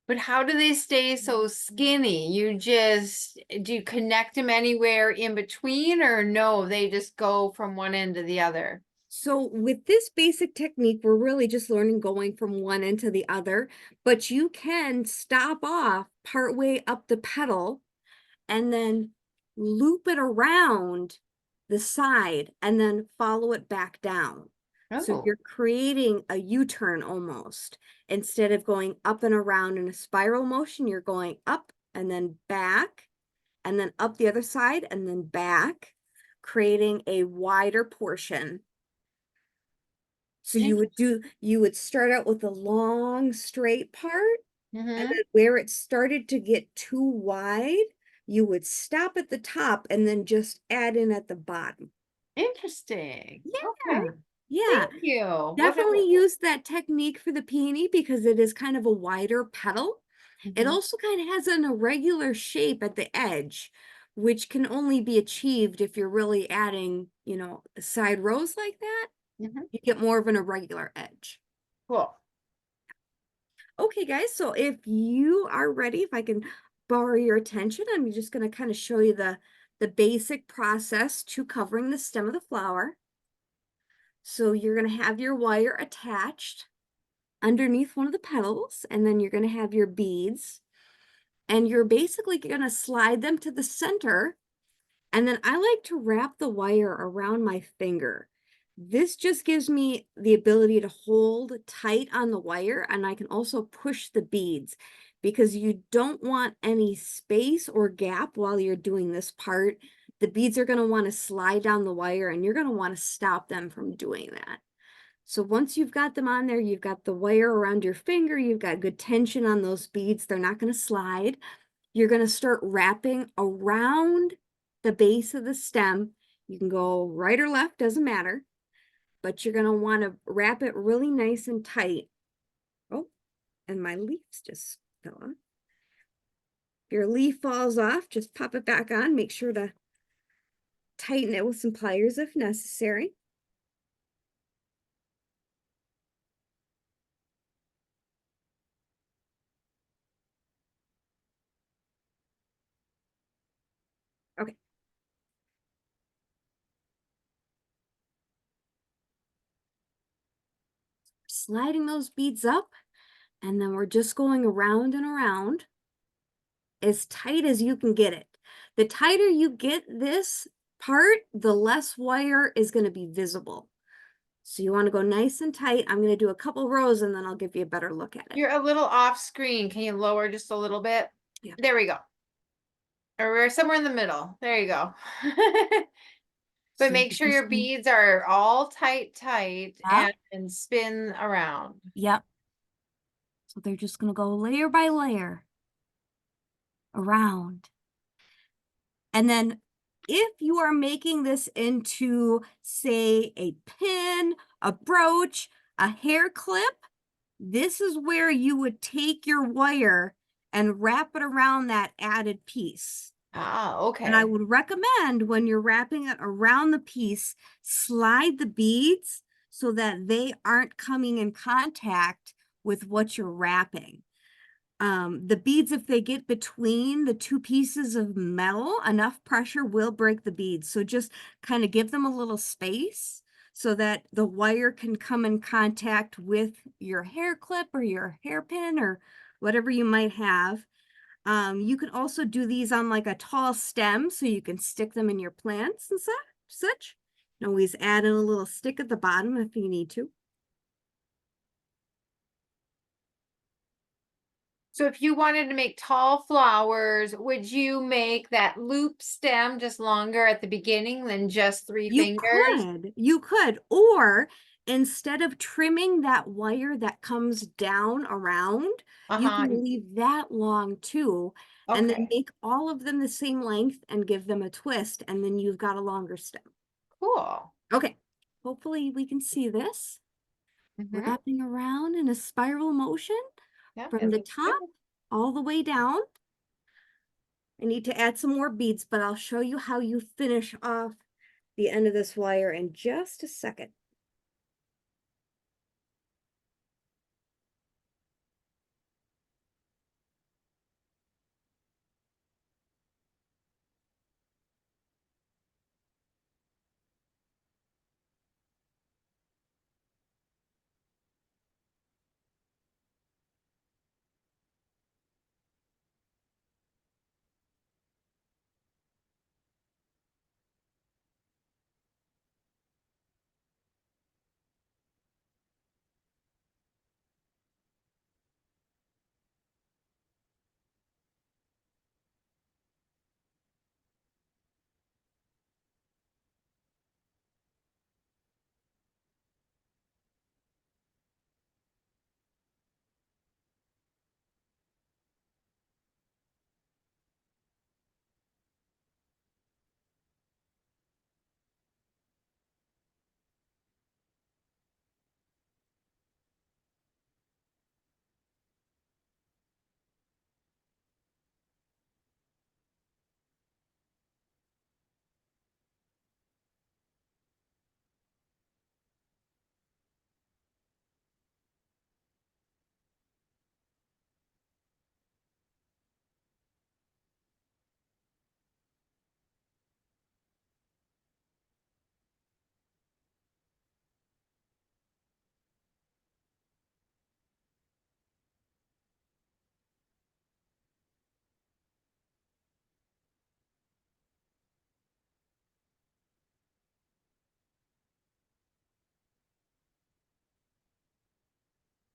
but how do they stay so skinny? Do you connect them anywhere in between, or no, they just go from one end to the other? So with this basic technique, we're really just learning going from one end to the other, but you can stop off partway up the petal and then loop it around the side and then follow it back down. So Oh, you're creating a U-turn almost. Instead of going up and around in a spiral motion, you're going up and then back and then up the other side and then back, creating a wider portion. So you would start out with a long straight part, and mm-hmm. then where it started to get too wide, you would stop at the top and then just add in at the bottom. Interesting. Okay, Yeah. Yeah. thank you. Definitely use that technique for the peony because it is kind of a wider petal. It Mhm. also kind of has an irregular shape at the edge, which can only be achieved if you're really adding, side rows like that. Mhm. You get more of an irregular edge. Cool. Okay, guys, so if you are ready, if I can borrow your attention, I'm just going to kind of show you the basic process to covering the stem of the flower. So you're going to have your wire attached underneath one of the petals, and then you're going to have your beads, and you're basically going to slide them to the center. And then I like to wrap the wire around my finger. This just gives me the ability to hold tight on the wire, and I can also push the beads because you don't want any space or gap while you're doing this part. The beads are going to want to slide down the wire, and you're going to want to stop them from doing that. So once you've got them on there, you've got the wire around your finger, you've got good tension on those beads, they're not going to slide. You're going to start wrapping around the base of the stem. You can go right or left, doesn't matter, but you're going to want to wrap it really nice and tight. Oh, and my leaves just fell off. If your leaf falls off, just pop it back on. Make sure to tighten it with some pliers if necessary. Okay. Sliding those beads up, and then we're just going around and around as tight as you can get it. The tighter you get this part, the less wire is going to be visible. So you want to go nice and tight. I'm going to do a couple rows and then I'll give you a better look at it. You're a little off screen. Can you lower just a little bit? Yeah. There we go. Or we're somewhere in the middle. There you go. But So make you're sure just your gonna- beads are all tight, Yep. and spin around. Yep. So they're just going to go layer by layer around. And then if you are making this into, say, a pin, a brooch, a hair clip, this is where you would take your wire and wrap it around that added piece. Ah, okay. And I would recommend when you're wrapping it around the piece, slide the beads so that they aren't coming in contact with what you're wrapping. The beads, if they get between the two pieces of metal, enough pressure will break the beads. So just kind of give them a little space so that the wire can come in contact with your hair clip or your hairpin or whatever you might have. You can also do these on like a tall stem so you can stick them in your plants and such. You can always add in a little stick at the bottom if you need to. So if you wanted to make tall flowers, would you make that loop stem just longer at the beginning than just 3 fingers? You could, or instead of trimming that wire that comes down around, you Uh-huh. can leave that long too, and then Okay, make all of them the same length and give them a twist, and then you've got a longer stem. cool. Okay, hopefully we can see this Mhm. wrapping around in a spiral motion Yeah, from it the looks top good. all the way down. I need to add some more beads, but I'll show you how you finish off the end of this wire in just a second.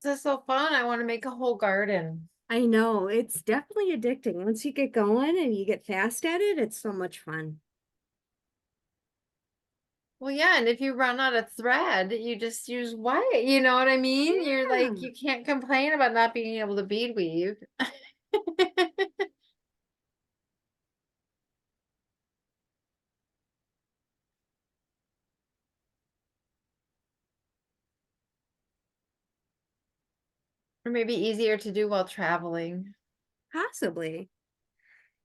This is so fun. I want to make a whole garden. I know, it's definitely addicting. Once you get going and you get fast at it, it's so much fun. Well, yeah, and if you run out of thread, you just use white, you know what I mean? You're like, Yeah. you can't complain about not being able to bead weave. Or maybe easier to do while traveling. Possibly.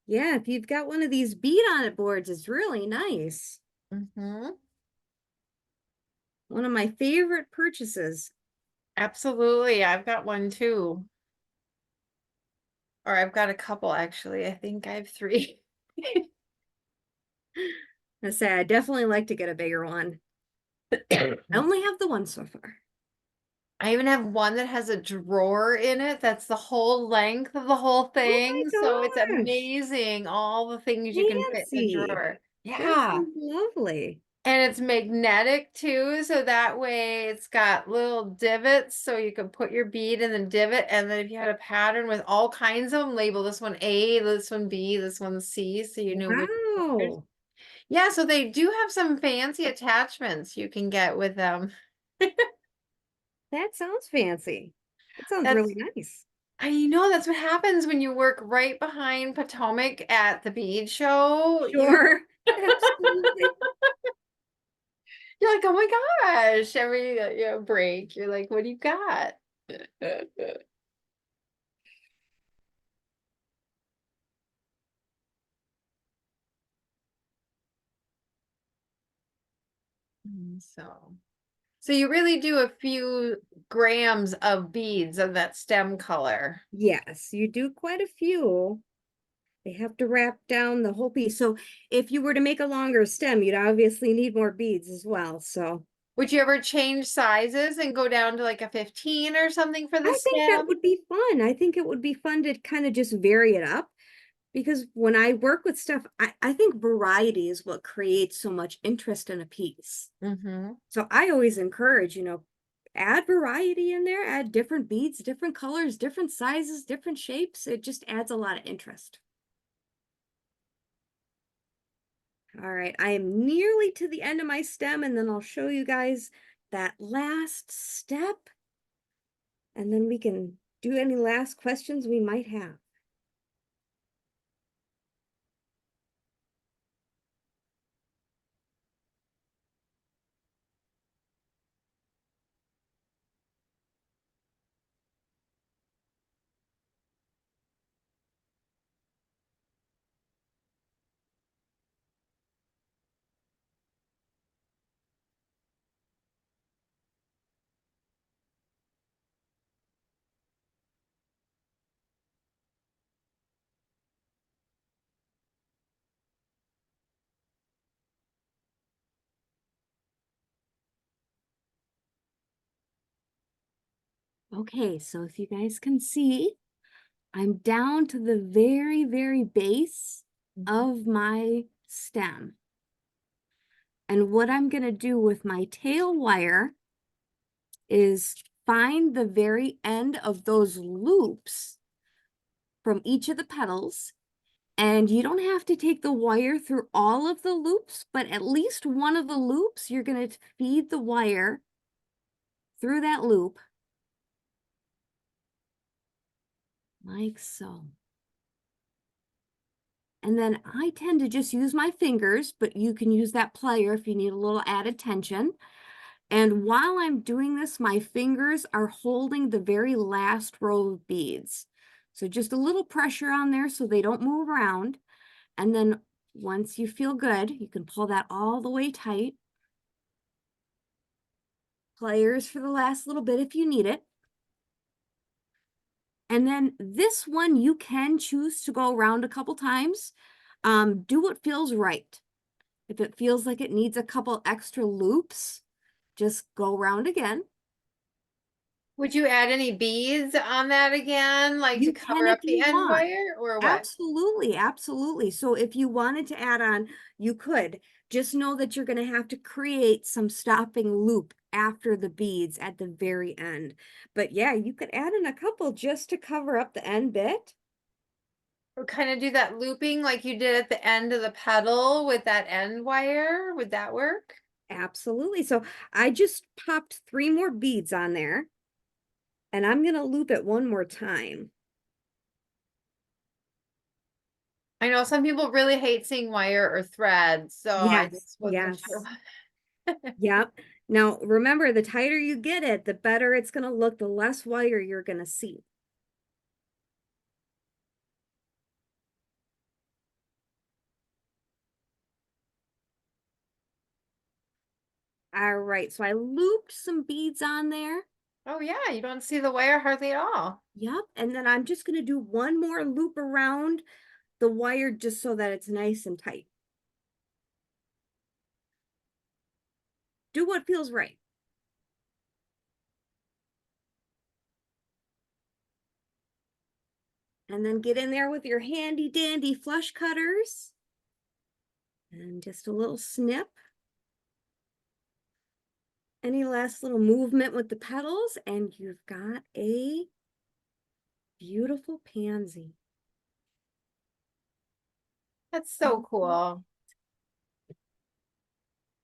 Yeah, if you've got one of these bead on it boards, it's really nice. Mm-hmm. One of my favorite purchases. Absolutely. I've got one too. Or I've got a couple actually. I think I have 3. I say I definitely like to get a bigger one. I only have the one so far. I even have one that has a drawer in it that's the whole length of the whole Oh thing. So it's my gosh. amazing all the things you can fit in the Fancy. drawer. That Yeah. sounds lovely. And it's magnetic too, so that way it's got little divots so you can put your bead in the divot, and then if you had a pattern with all kinds of them, label this one A, this one B, this one C, so you know which colors. Wow. Yeah, so they do have some fancy attachments you can get with them. That sounds fancy. That sounds That's really nice. I know that's what happens when you work right behind Potomac at the bead show. Sure. Absolutely. You're like, oh my gosh, every break, you're like, what do you got? So you really do a few grams of beads of that stem color. Yes, you do quite a few. They have to wrap down the whole piece. So if you were to make a longer stem, you'd obviously need more beads as well. So Would you ever change sizes and go down to like a 15 or something for the I think that stem? would be fun. I think it would be fun to kind of just vary it up, because when I work with stuff, I think variety is what creates so much interest in a piece. Mm-hmm. So I always encourage, add variety in there, add different beads, different colors, different sizes, different shapes. It just adds a lot of interest. All right, I am nearly to the end of my stem, and then I'll show you guys that last step. And then we can do any last questions we might have. Okay, so if you guys can see, I'm down to the very, very base of my stem. And what I'm going to do with my tail wire is find the very end of those loops from each of the petals. And you don't have to take the wire through all of the loops, but at least one of the loops, you're going to feed the wire through that loop, like so. And then I tend to just use my fingers, but you can use that plier if you need a little added tension. And while I'm doing this, my fingers are holding the very last row of beads. So just a little pressure on there so they don't move around. And then once you feel good, you can pull that all the way tight. Pliers for the last little bit if you need it. And then this one, you can choose to go around a couple times. Do what feels right. If it feels like it needs a couple extra loops, just go around again. Would you add any beads on that again, like You to cover can up if the you end want. wire, or what? Absolutely, absolutely. So if you wanted to add on, you could. Just know that you're going to have to create some stopping loop after the beads at the very end. But yeah, you could add in a couple just to cover up the end bit. Or kind of do that looping like you did at the end of the petal with that end wire. Would that work? Absolutely. So I just popped 3 more beads on there. And I'm going to loop it one more time. I know some people really hate seeing wire or thread, so I Yes, just wasn't yes. sure. Yep. Now, remember, the tighter you get it, the better it's going to look, the less wire you're going to see. All right, so I looped some beads on there. Oh yeah, you don't see the wire hardly at all. Yep, and then I'm just going to do one more loop around the wire just so that it's nice and tight. Do what feels right. And then get in there with your handy dandy flush cutters. And just a little snip. Any last little movement with the petals, and you've got a beautiful pansy. That's so cool.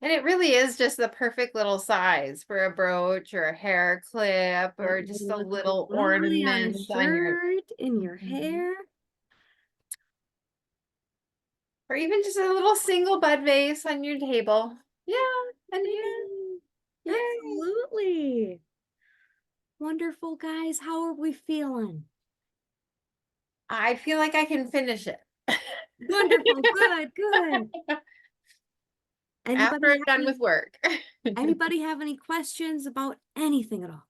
And it really is just the perfect little size for a brooch or a hair clip or It just will a look little lovely on a ornament on your, shirt, in your Mhm. hair. or even just a little single bud vase on your table. Yeah, and Yeah, yay. absolutely. Wonderful, guys. How are we feeling? I feel like I can finish it. Wonderful. Good, good. After I'm done with work. Anybody have any questions about anything at all?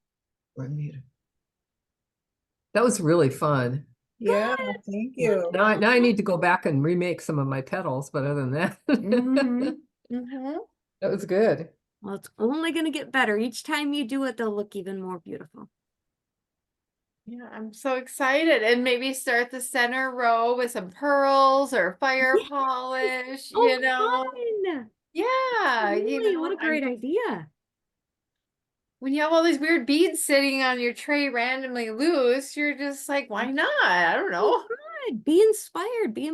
That was really fun. Yeah, thank you. Now I need to go back and remake some of my petals, but other than that, Mhm. Mhm. that was good. Well, it's only going to get better. Each time you do it, they'll look even more beautiful. Yeah, I'm so excited. And maybe start the center row with some pearls or fire Yeah. polish, Oh, you know. fun. Yeah, you Absolutely. know, What a great idea. when you have all these weird beads sitting on your tray randomly loose, you're just like, why not? I don't know. Oh, good. Be inspired. Be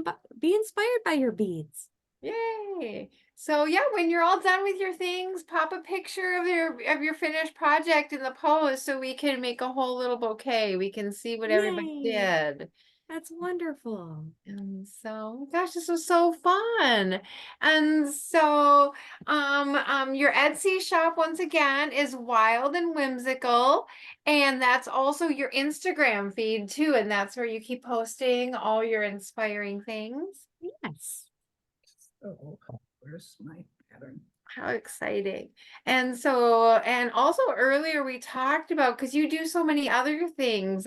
inspired by your beads. Yay. So yeah, when you're all done with your things, pop a picture of your finished project in the post so we can make a whole little bouquet. We can see what everybody Yay. did. That's wonderful. And so, gosh, this was so fun. And so, your Etsy shop once again is Wild and Whimsical, and that's also your Instagram feed too, and that's where you keep posting all your inspiring things. Yes. Oh, where's my pattern? How exciting. And so, and also earlier we talked about, because you do so many other things.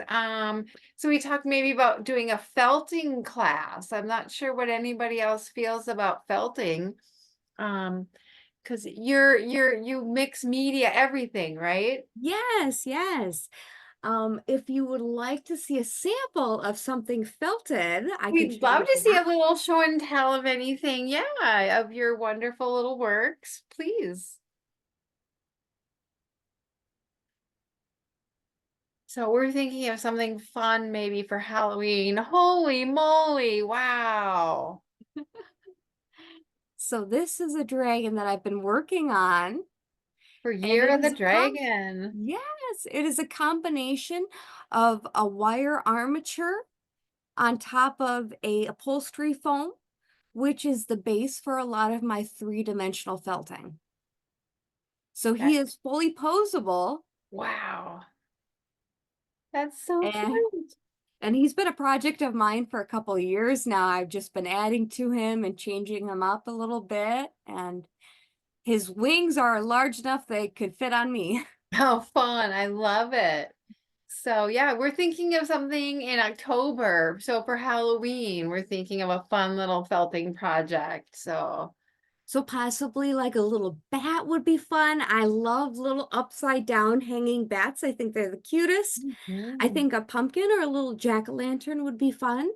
So we talked maybe about doing a felting class. I'm not sure what anybody else feels about felting. Because you mix media, everything, right? Yes, yes. If you would like to see a sample of something felted, I can We'd show love you to see a that. little show and tell of anything, yeah, of your wonderful little works, please. So we're thinking of something fun maybe for Halloween. Holy moly, wow. So this is a dragon that I've been working on. For And Year it of the is Dragon. yes, it is a combination of a wire armature on top of a upholstery foam, which is the base for a lot of my three-dimensional felting. So he is fully posable. Wow. That's so And, cute. and he's been a project of mine for a couple of years now. I've just been adding to him and changing him up a little bit. And his wings are large enough they could fit on me. How fun. I love it. So yeah, we're thinking of something in October. So for Halloween, we're thinking of a fun little felting project. So So possibly like a little bat would be fun. I love little upside down hanging bats. I think they're the cutest. I think a pumpkin or a little jack-o'-lantern would be fun.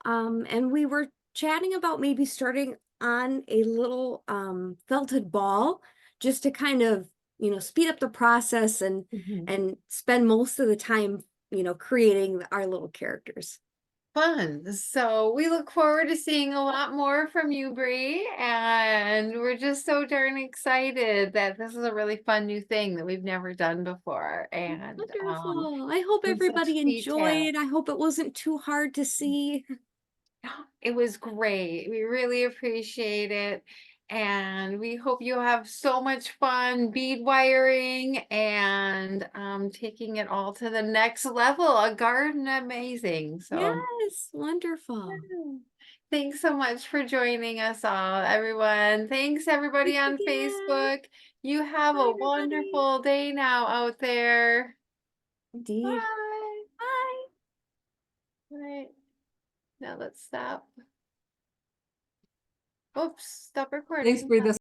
And we were chatting about maybe starting on a little felted ball just to kind of, speed up the process and spend most of the time, creating our little characters. fun. So we look forward to seeing a lot more from you, Bree, and we're just so darn excited that this is a really fun new thing that we've never done before. And Wonderful. I hope with such everybody detail. enjoyed. I hope it wasn't too hard to see. It was great. We really appreciate it. And we hope you have so much fun bead wiring and taking it all to the next level. A garden amazing. So Yes, wonderful. thanks so much for joining us all, everyone. Thanks everybody Thanks on again. Facebook. You have Bye, a everybody. wonderful day now out there. Indeed. Bye. Bye. All right. Now let's stop. Oops, stop recording. Thanks, Bree. This